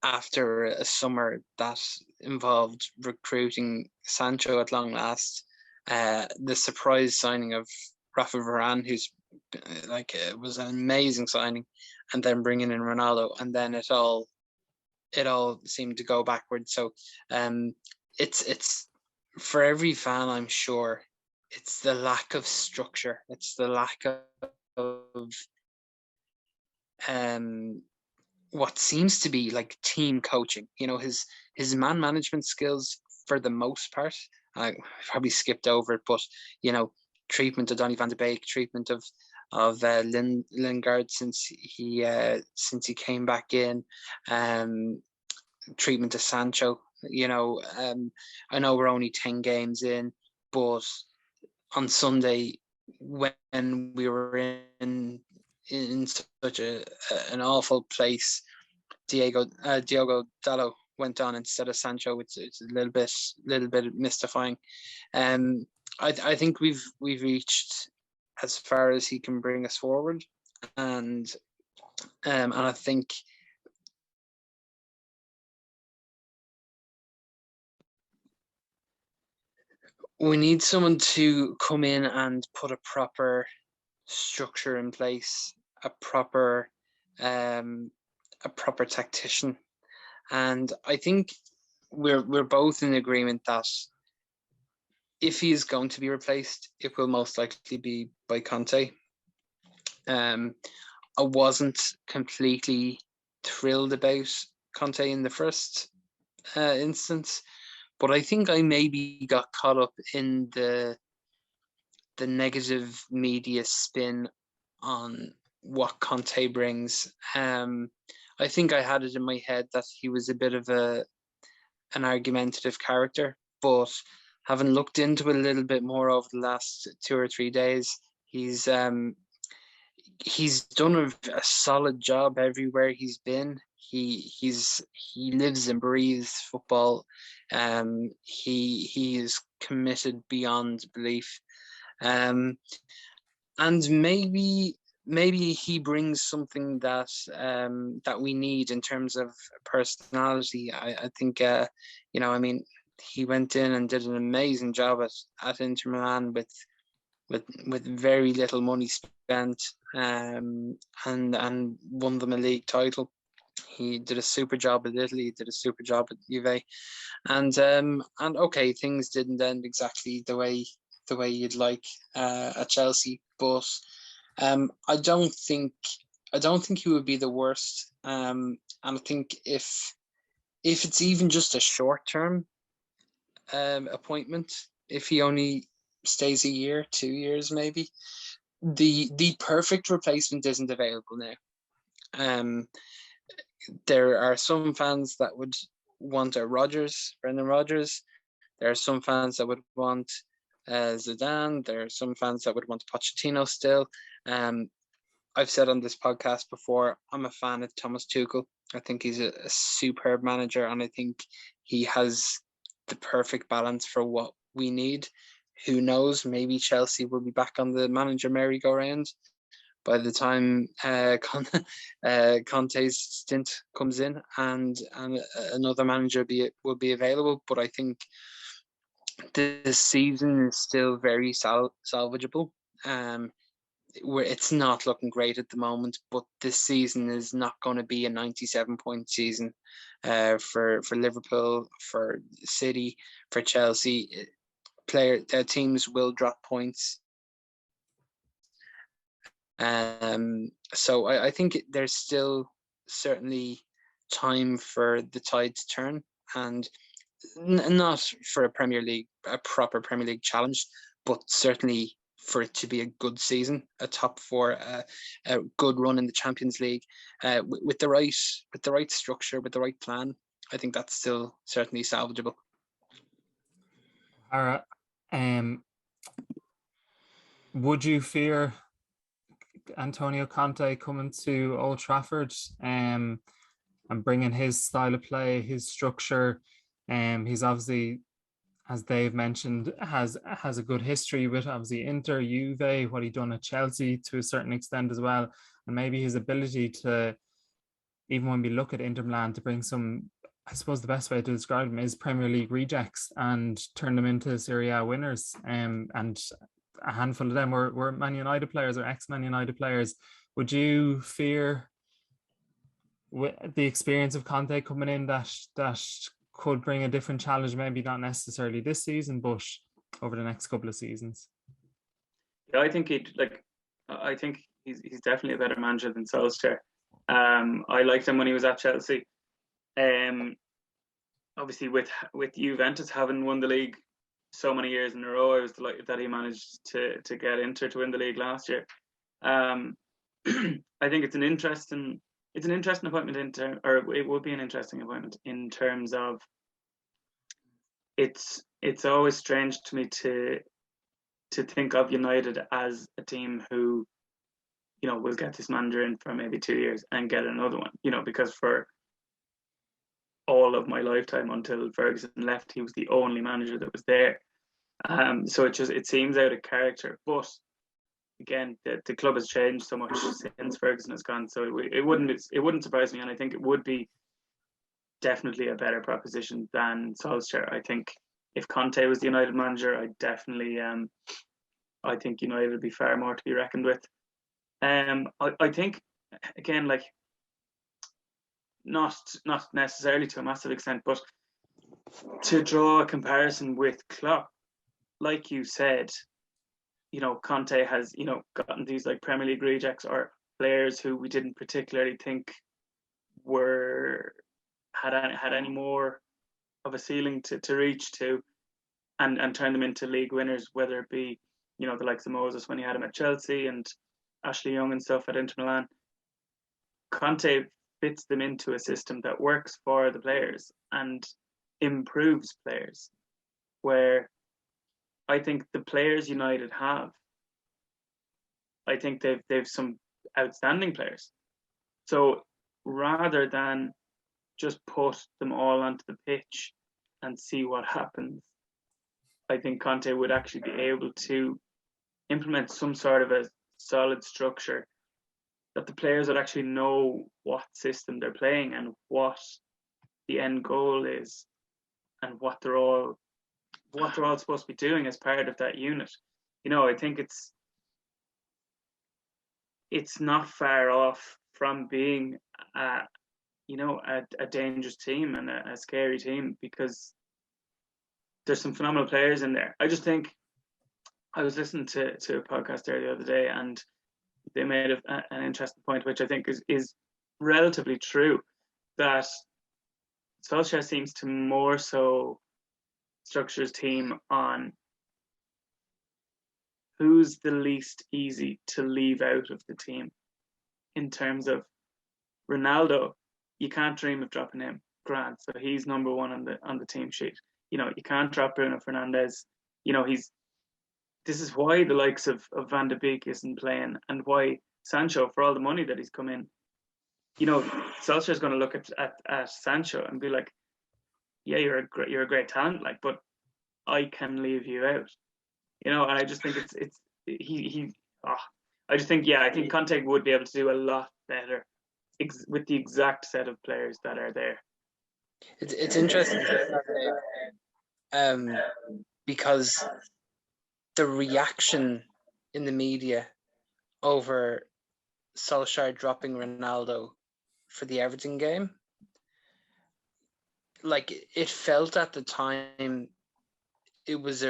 after a summer that involved recruiting Sancho at long last, the surprise signing of Rafa Varane, who's it was an amazing signing, and then bringing in Ronaldo, and then it all seemed to go backwards. So it's for every fan, I'm sure, it's the lack of structure, it's the lack of what seems to be like team coaching. His man management skills for the most part. I probably skipped over it, but treatment of Donny van de Beek, treatment of Lingard since he came back in, treatment of Sancho. I know we're only 10 games in, but on Sunday when we were in such an awful place, Diogo Dalot went on instead of Sancho. It's a little bit mystifying. I think we've reached as far as he can bring us forward, and I think we need someone to come in and put a proper structure in place, a proper tactician, and I think we're both in agreement that if he is going to be replaced, it will most likely be by Conte. I wasn't completely thrilled about Conte in the first instance, but I think I maybe got caught up in the negative media spin on what Conte brings. I think I had it in my head that he was a bit of an argumentative character, but having looked into it a little bit more over the last 2 or 3 days, he's done a solid job everywhere he's been. He lives and breathes football. He is committed beyond belief. And maybe he brings something that we need in terms of personality. I think he went in and did an amazing job at Inter Milan with very little money spent, and won them a league title. He did a super job at Italy. He did a super job at Juve, and okay, things didn't end exactly the way you'd like at Chelsea, but I don't think he would be the worst. And I think if it's even just a short term appointment, if he only stays a year, 2 years maybe, the perfect replacement isn't available now. There are some fans that would want a Brendan Rodgers. There are some fans that would want Zidane. There are some fans that would want Pochettino still. I've said on this podcast before, I'm a fan of Thomas Tuchel. I think he's a superb manager, and I think he has the perfect balance for what we need. Who knows? Maybe Chelsea will be back on the manager merry-go-round by the time Conte's stint comes in, and another manager will be available. But I think this season is still very salvageable. Where it's not looking great at the moment, but this season is not going to be a 97-point season for Liverpool, for City, for Chelsea. Teams will drop points. So I think there's still certainly time for the tide to turn, and not for a proper Premier League challenge, but certainly for it to be a good season, a top four, a good run in the Champions League, with the right structure, with the right plan. I think that's still certainly salvageable. Ara, would you fear Antonio Conte coming to Old Trafford and bringing his style of play, his structure? He's obviously, as Dave mentioned, has a good history with obviously Inter, Juve, what he done at Chelsea to a certain extent as well, and maybe his ability to, even when we look at Inter Milan, to bring some, I suppose the best way to describe them is Premier League rejects and turn them into Serie A winners. And a handful of them were Man United players or ex-Man United players. Would you fear with the experience of Conte coming in that could bring a different challenge, maybe not necessarily this season, but over the next couple of seasons? Yeah, I think he's definitely a better manager than Solskjaer. I liked him when he was at Chelsea. Obviously with Juventus having won the league so many years in a row, I was delighted that he managed to get Inter to win the league last year. I think it's an interesting appointment it would be an interesting appointment in terms of it's always strange to me to think of United as a team who, will get this manager in for maybe 2 years and get another one, because for all of my lifetime until Ferguson left, he was the only manager that was there. So it seems out of character. But again, the club has changed so much since Ferguson has gone, so it wouldn't surprise me, and I think it would be definitely a better proposition than Solskjaer. I think if Conte was the United manager, I think United would be far more to be reckoned with. I think again, like not necessarily to a massive extent, but to draw a comparison with Klopp, like you said, Conte has, gotten these like Premier League rejects or players who we didn't particularly think had any more of a ceiling to reach to, and turn them into league winners, whether it be, the likes of Moses when he had him at Chelsea and Ashley Young and stuff at Inter Milan. Conte fits them into a system that works for the players and improves players, where I think the players United have, I think they've some outstanding players. So rather than just put them all onto the pitch and see what happens, I think Conte would actually be able to implement some sort of a solid structure that the players would actually know what system they're playing and what the end goal is and what they're all supposed to be doing as part of that unit. I think it's not far off from being a dangerous team and a scary team, because there's some phenomenal players in there. I just think I was listening to a podcast there the other day, and they made an interesting point, which I think is relatively true, that Solskjaer seems to more so structure his team on who's the least easy to leave out of the team. In terms of Ronaldo, you can't dream of dropping him. Grant, so he's number one on the team sheet. You can't drop Bruno Fernandes. This is why the likes of Van de Beek isn't playing, and why Sancho, for all the money that he's come in, Solskjaer's going to look at Sancho and be like, yeah, you're a great talent, like, but I can leave you out. And I just think I think Conte would be able to do a lot better with the exact set of players that are there. It's interesting, because the reaction in the media over Solskjaer dropping Ronaldo for the Everton game, like, it felt at the time he was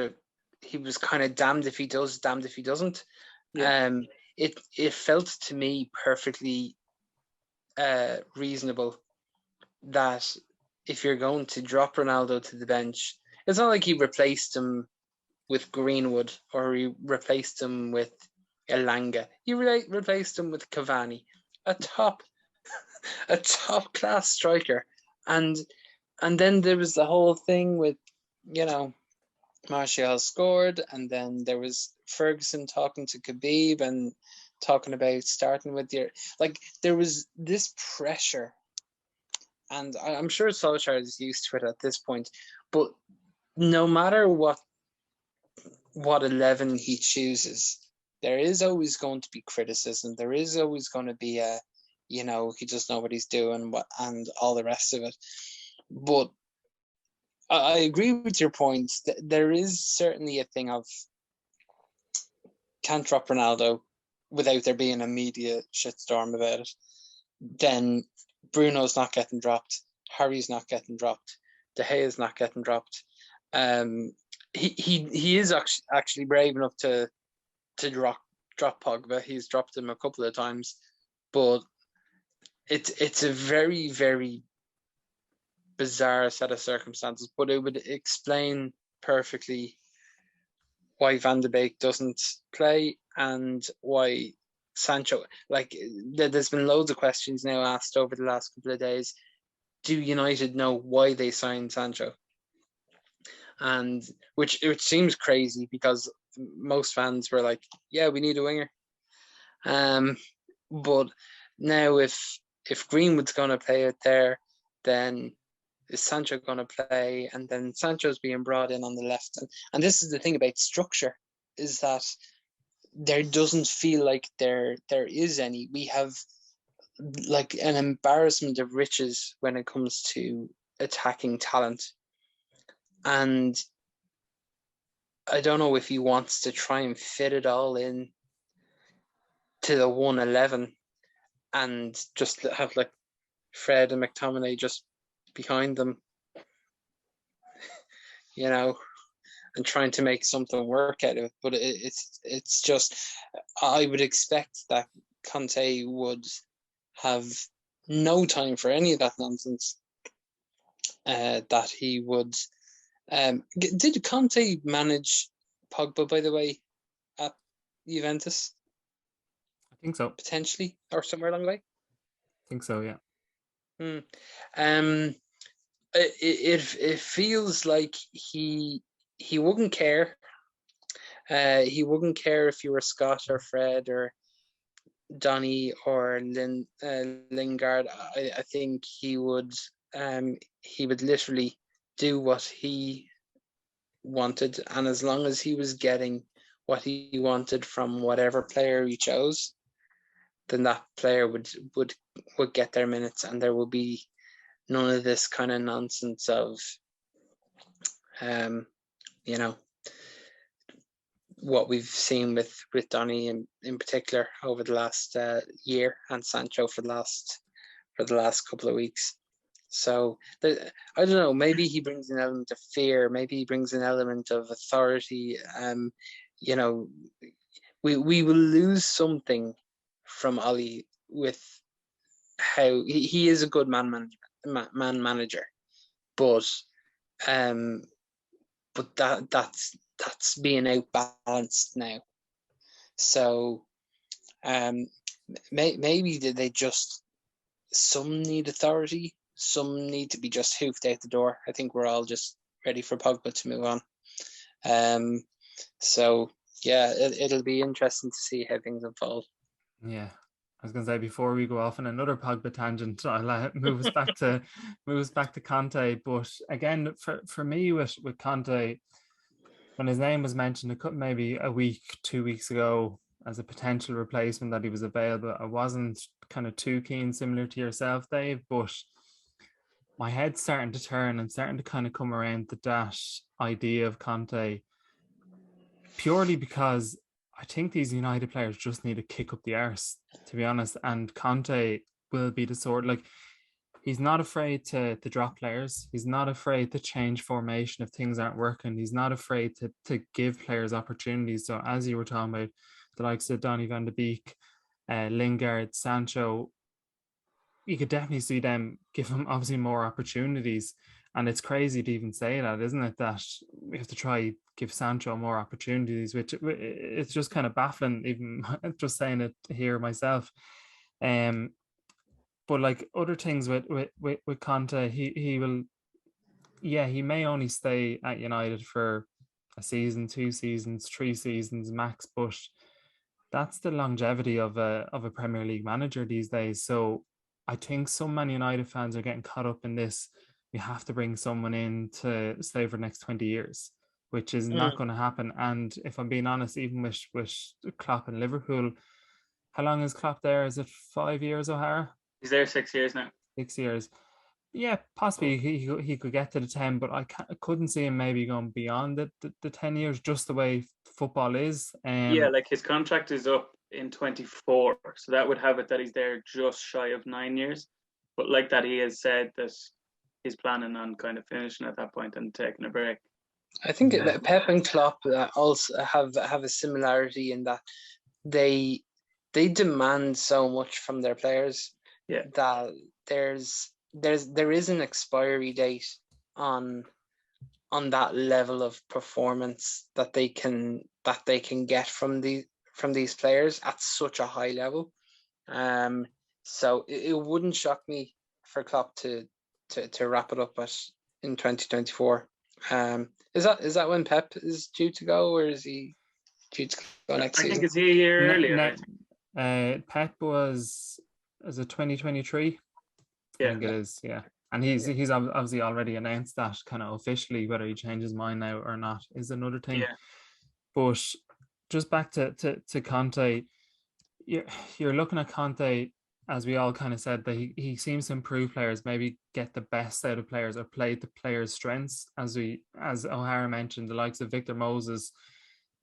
kind of damned if he does, damned if he doesn't. Yeah. It felt to me perfectly reasonable that if you're going to drop Ronaldo to the bench, it's not like he replaced him with Greenwood or he replaced him with Elanga. He replaced him with Cavani, a top class striker, and then there was the whole thing with, Martial scored, and then there was Ferguson talking to Khabib and talking about starting with there was this pressure, and I'm sure Solskjaer is used to it at this point, but no matter what 11 he chooses, there is always going to be criticism. There is always going to be he doesn't know what he's doing, and all the rest of it. But I agree with your point. There is certainly a thing of can't drop Ronaldo without there being a media shitstorm about it. Then Bruno's not getting dropped. Harry's not getting dropped. De Gea's not getting dropped. He is actually brave enough to drop Pogba. He's dropped him a couple of times, but it's a very, very bizarre set of circumstances. But it would explain perfectly why Van de Beek doesn't play and why Sancho. Like, there's been loads of questions now asked over the last couple of days. Do United know why they signed Sancho? And which seems crazy because most fans were like, "Yeah, we need a winger." But now if Greenwood's going to play it there, then is Sancho going to play? And then Sancho's being brought in on the left. And this is the thing about structure, is that there doesn't feel like there is any. We have like an embarrassment of riches when it comes to attacking talent. And I don't know if he wants to try and fit it all in to the 111 and just have like Fred and McTominay just behind them, and trying to make something work out of it. But it's just, I would expect that Conte would have no time for any of that nonsense. That he would. Did Conte manage Pogba, by the way, at Juventus? I think so. Potentially, or somewhere along the way. I think so, yeah. It feels like he wouldn't care. He wouldn't care if you were Scott or Fred or Donny or Lingard. I think he would literally do what he wanted, and as long as he was getting what he wanted from whatever player he chose, then that player would get their minutes, and there will be none of this kind of nonsense of what we've seen with Donny in particular over the last year, and Sancho for the last couple of weeks. So I don't know, maybe he brings an element of fear, maybe he brings an element of authority. We will lose something from Ollie with how he is a good man manager, but that's being outbalanced now. So maybe they just, some need authority, some need to be just hoofed out the door. I think we're all just ready for Pogba to move on. So yeah, it'll be interesting to see how things unfold. Yeah, I was going to say, before we go off on another Pogba tangent, I'll move us back to Conte. But again, for me with Conte, when his name was mentioned, maybe a week, 2 weeks ago, as a potential replacement that he was available, I wasn't kind of too keen, similar to yourself, Dave. But my head's starting to turn and starting to kind of come around to that idea of Conte, purely because I think these United players just need to kick up the arse, to be honest. And Conte will be the sort, like, he's not afraid to drop players. He's not afraid to change formation if things aren't working. He's not afraid to give players opportunities. So as you were talking about, the likes of Donny van de Beek, Lingard, Sancho, you could definitely see them give him obviously more opportunities. And it's crazy to even say that, isn't it? That we have to try give Sancho more opportunities, which it's just kind of baffling, even just saying it here myself. But like other things with Conte, he will, yeah, he may only stay at United for a season, 2 seasons, 3 seasons max, but that's the longevity of a Premier League manager these days. So I think so many United fans are getting caught up in this. We have to bring someone in to stay for the next 20 years, which is not going to happen. And if I'm being honest, even with Klopp and Liverpool, how long is Klopp there? Is it 5 years, O'Hara? He's there 6 years now. 6 years. Yeah, possibly he could get to the 10, but I couldn't see him maybe going beyond the 10 years, just the way football is. Yeah, like his contract is up in 24, so that would have it that he's there just shy of 9 years. But like that, he has said that he's planning on kind of finishing at that point and taking a break. I think that Pep and Klopp also have a similarity in that they demand so much from their players that there is an expiry date on that level of performance that they can get from these players at such a high level. So it wouldn't shock me for Klopp to wrap it up in 2024. Is that when Pep is due to go, or is he due to go next season? I think it's a year earlier. Pep was it 2023? Yeah. I think it is, yeah. And he's obviously already announced that kind of officially. Whether he changes his mind now or not is another thing. Yeah. But just back to Conte, you're looking at Conte, as we all kind of said, that he seems to improve players, maybe get the best out of players or play the players' strengths. As O'Hara mentioned, the likes of Victor Moses,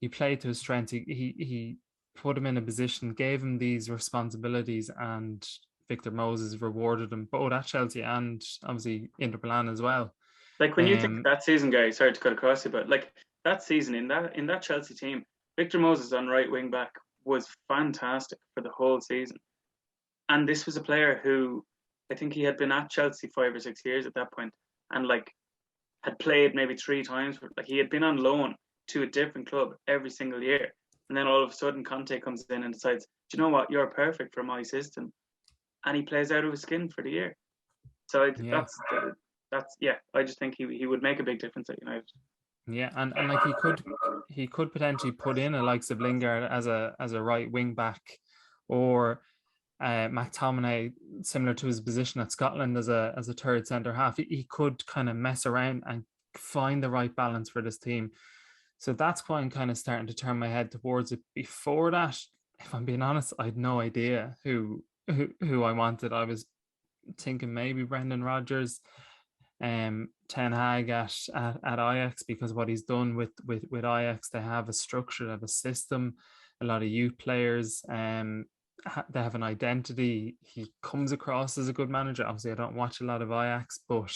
he played to his strengths. He put him in a position, gave him these responsibilities, and Victor Moses rewarded him both at Chelsea and obviously Inter Milan as well. Like when you think that season, Gary, sorry to cut across you, but like that season in that Chelsea team, Victor Moses on right wing back was fantastic for the whole season. And this was a player who I think he had been at Chelsea 5 or 6 years at that point, and like had played maybe 3 times. Like he had been on loan to a different club every single year, and then all of a sudden Conte comes in and decides, do you know what, you're perfect for my system, and he plays out of his skin for the year. So that's I just think he would make a big difference at United. Yeah, and like he could potentially put in a likes of Lingard as a right wing back, or McTominay, similar to his position at Scotland as a third centre half. He could kind of mess around and find the right balance for this team. So that's why I'm kind of starting to turn my head towards it. Before that, if I'm being honest, I had no idea who I wanted. I was thinking maybe Brendan Rodgers, Ten Hag at Ajax, because what he's done with Ajax, they have a structure, they have a system, a lot of youth players, they have an identity. He comes across as a good manager. Obviously, I don't watch a lot of Ajax, but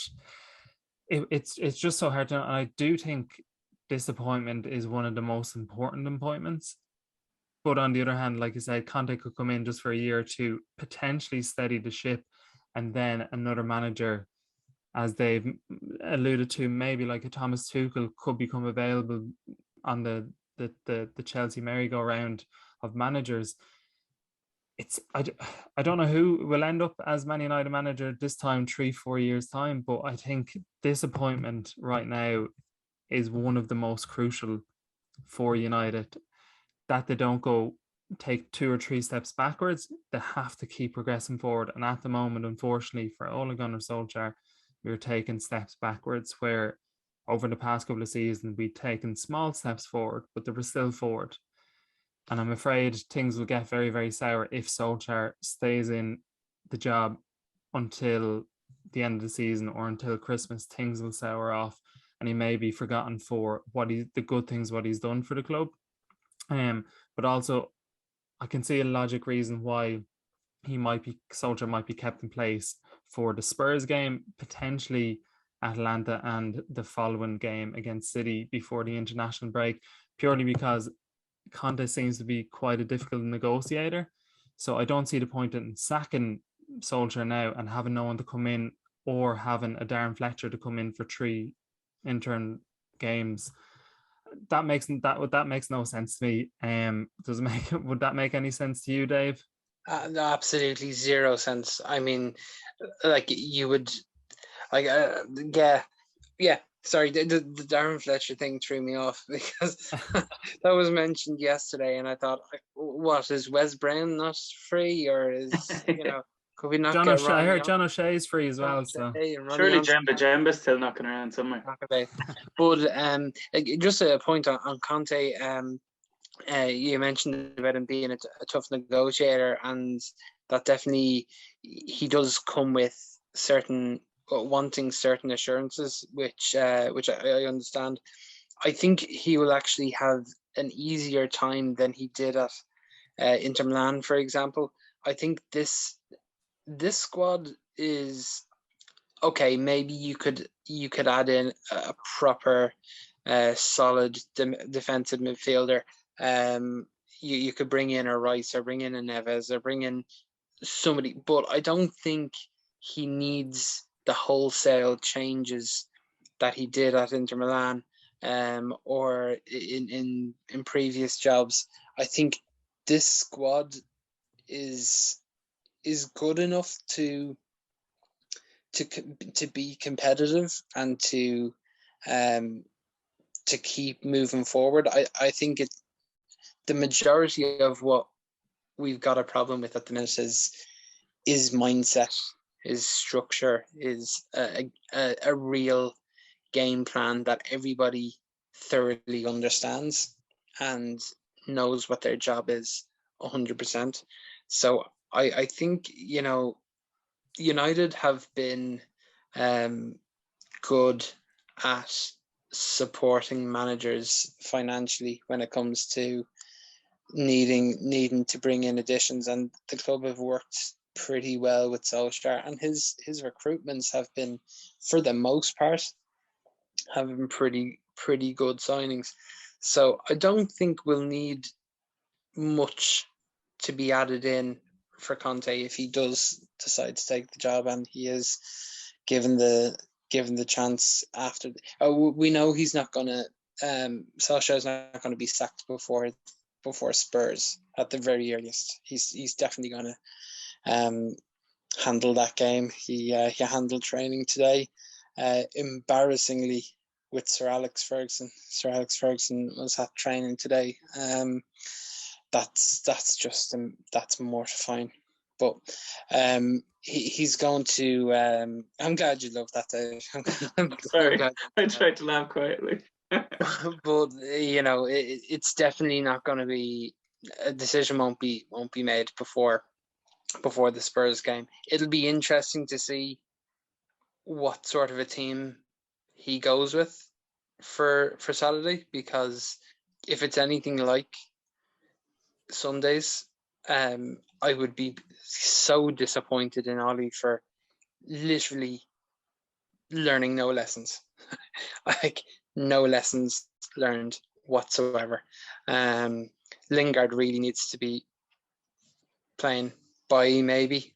it's just so hard to know. And I do think disappointment is one of the most important appointments. But on the other hand, like I said, Conte could come in just for a year or two, potentially steady the ship, and then another manager, as they've alluded to, maybe like a Thomas Tuchel, could become available on the Chelsea merry-go-round of managers. I don't know who will end up as Man United manager this time, 3-4 years time, but I think this appointment right now is one of the most crucial for United, that they don't take 2 or 3 steps backwards. They have to keep progressing forward. And at the moment, unfortunately for Ole Gunnar Solskjaer, we're taking steps backwards, where over the past couple of seasons we've taken small steps forward, but they were still forward. And I'm afraid things will get very, very sour if Solskjaer stays in the job until the end of the season or until Christmas. Things will sour off, and he may be forgotten for the good things what he's done for the club. But also, I can see a logic reason why Solskjaer might be kept in place for the Spurs game, potentially Atalanta, and the following game against City before the international break, purely because Conte seems to be quite a difficult negotiator. So I don't see the point in sacking Solskjaer now and having no one to come in, or having a Darren Fletcher to come in for 3 intern games. That makes no sense to me. Would that make any sense to you, Dave? No, absolutely zero sense. I mean, like you would, like, yeah. Sorry, the Darren Fletcher thing threw me off because that was mentioned yesterday, and I thought, what, is Wes Brown not free, or is could we not John get O'Shea? I heard John O'Shea is free as well. So surely Jemba's still knocking around somewhere. But just a point on Conte. You mentioned about him being a tough negotiator, and that definitely he does come with wanting certain assurances, which I understand. I think he will actually have an easier time than he did at Inter Milan, for example. I think this squad is okay. Maybe you could add in a proper, solid defensive midfielder. You could bring in a Rice or bring in a Neves or bring in somebody, but I don't think he needs the wholesale changes that he did at Inter Milan, or in previous jobs. I think this squad is good enough to be competitive and to keep moving forward. I think the majority of what we've got a problem with at the minute is mindset, is structure, is a real game plan that everybody thoroughly understands and knows what their job is 100%. So I think, United have been good at supporting managers financially when it comes to needing to bring in additions, and the club have worked pretty well with Solskjaer, and his recruitments have been, for the most part, have been pretty good signings. So I don't think we'll need much to be added in for Conte if he does decide to take the job, and he is given the chance after. We know he's not gonna. Solskjaer's not going to be sacked before Spurs at the very earliest. He's definitely going to handle that game. He handled training today, embarrassingly, with Sir Alex Ferguson. Sir Alex Ferguson was at training today. That's mortifying. But he's going to. I'm glad you love that, Dave. Sorry, I tried to laugh quietly. But it's definitely not going to be, a decision won't be made before the Spurs game. It'll be interesting to see what sort of a team he goes with for Saturday, because if it's anything like Sundays, I would be so disappointed in Ollie for literally learning no lessons. Like, no lessons learned whatsoever. Lingard really needs to be playing by, maybe.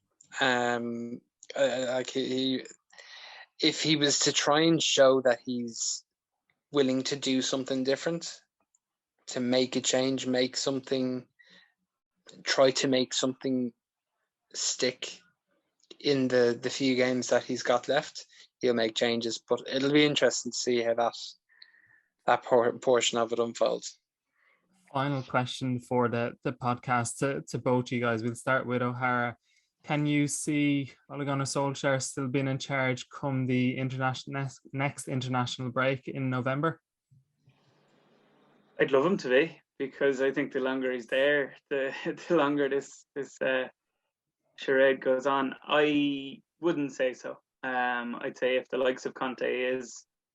If he was to try and show that he's willing to do something different, to make a change, try to make something stick in the few games that he's got left, he'll make changes. But it'll be interesting to see how that portion of it unfolds. Final question for the podcast to both you guys. We'll start with O'Hara. Can you see Ole Gunnar Solskjaer still being in charge come the next international break in November? I'd love him to be, because I think the longer he's there, the longer this charade goes on. I wouldn't say so. I'd say if the likes of Conte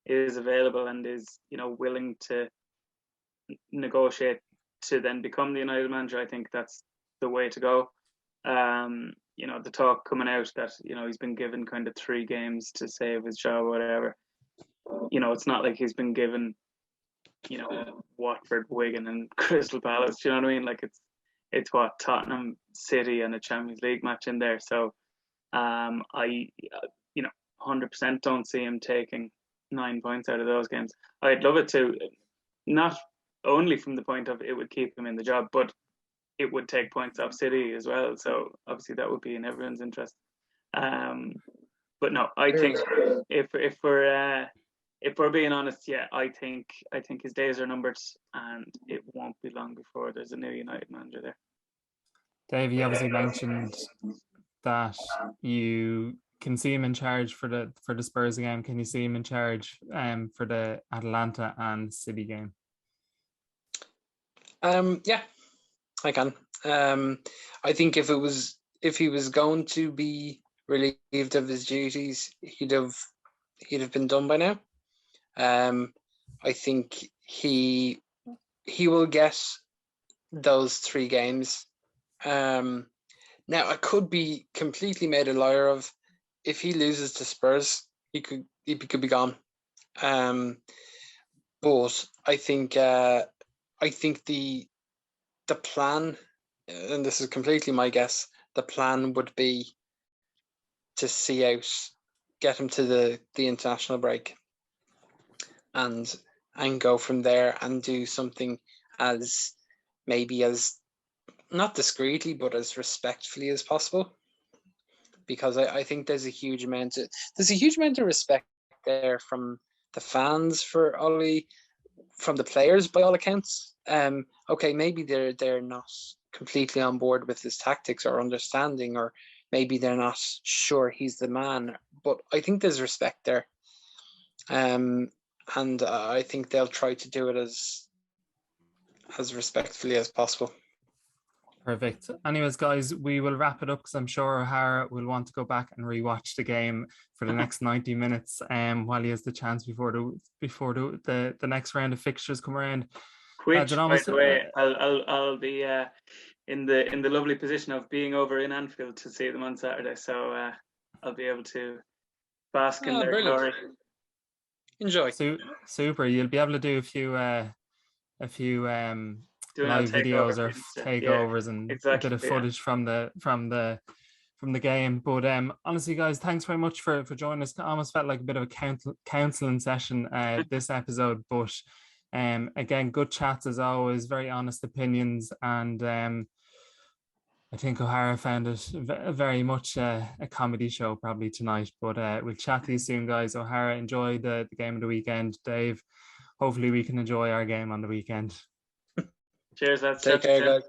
is available and is willing to negotiate to then become the United manager, I think that's the way to go. The talk coming out that he's been given kind of 3 games to save his job or whatever. It's not like he's been given Watford, Wigan and Crystal Palace. Do you know what I mean? Like, it's what, Tottenham, City and a Champions League match in there. So I 100% don't see him taking 9 points out of those games. I'd love it to, not only from the point of it would keep him in the job, but it would take points off City as well. So obviously that would be in everyone's interest. But no, I think if we're being honest, yeah, I think his days are numbered, and it won't be long before there's a new United manager there. Dave, you obviously mentioned that you can see him in charge for the Spurs game. Can you see him in charge for the Atalanta and City game? Yeah, I can. I think if it was if he was going to be relieved of his duties, he'd have been done by now. I think he will get those 3 games. Now, I could be completely made a liar of, if he loses to Spurs, he could be gone. But I think the plan, and this is completely my guess, the plan would be to see out, get him to the international break, and go from there and do something as not discreetly but as respectfully as possible, because I think there's a huge amount of respect there from the fans for Ollie, from the players by all accounts. Okay, maybe they're not completely on board with his tactics or understanding, or maybe they're not sure he's the man, but I think there's respect there. And I think they'll try to do it as respectfully as possible. Perfect. Anyways, guys, we will wrap it up because I'm sure O'Hara will want to go back and rewatch the game for the next 90 minutes while he has the chance before the next round of fixtures come around. Which, by the way, I'll be in the lovely position of being over in Anfield to see them on Saturday, so I'll be able to bask in their glory. Enjoy. Super. You'll be able to do a few live videos or takeovers and a bit of footage from the game. But honestly, guys, thanks very much for joining us. It almost felt like a bit of a counseling session this episode, but again, good chats as always, very honest opinions, and I think O'Hara found it very much a comedy show probably tonight. But we'll chat to you soon, guys. O'Hara, enjoy the game of the weekend. Dave, hopefully we can enjoy our game on the weekend. Cheers, lads. Take care, guys.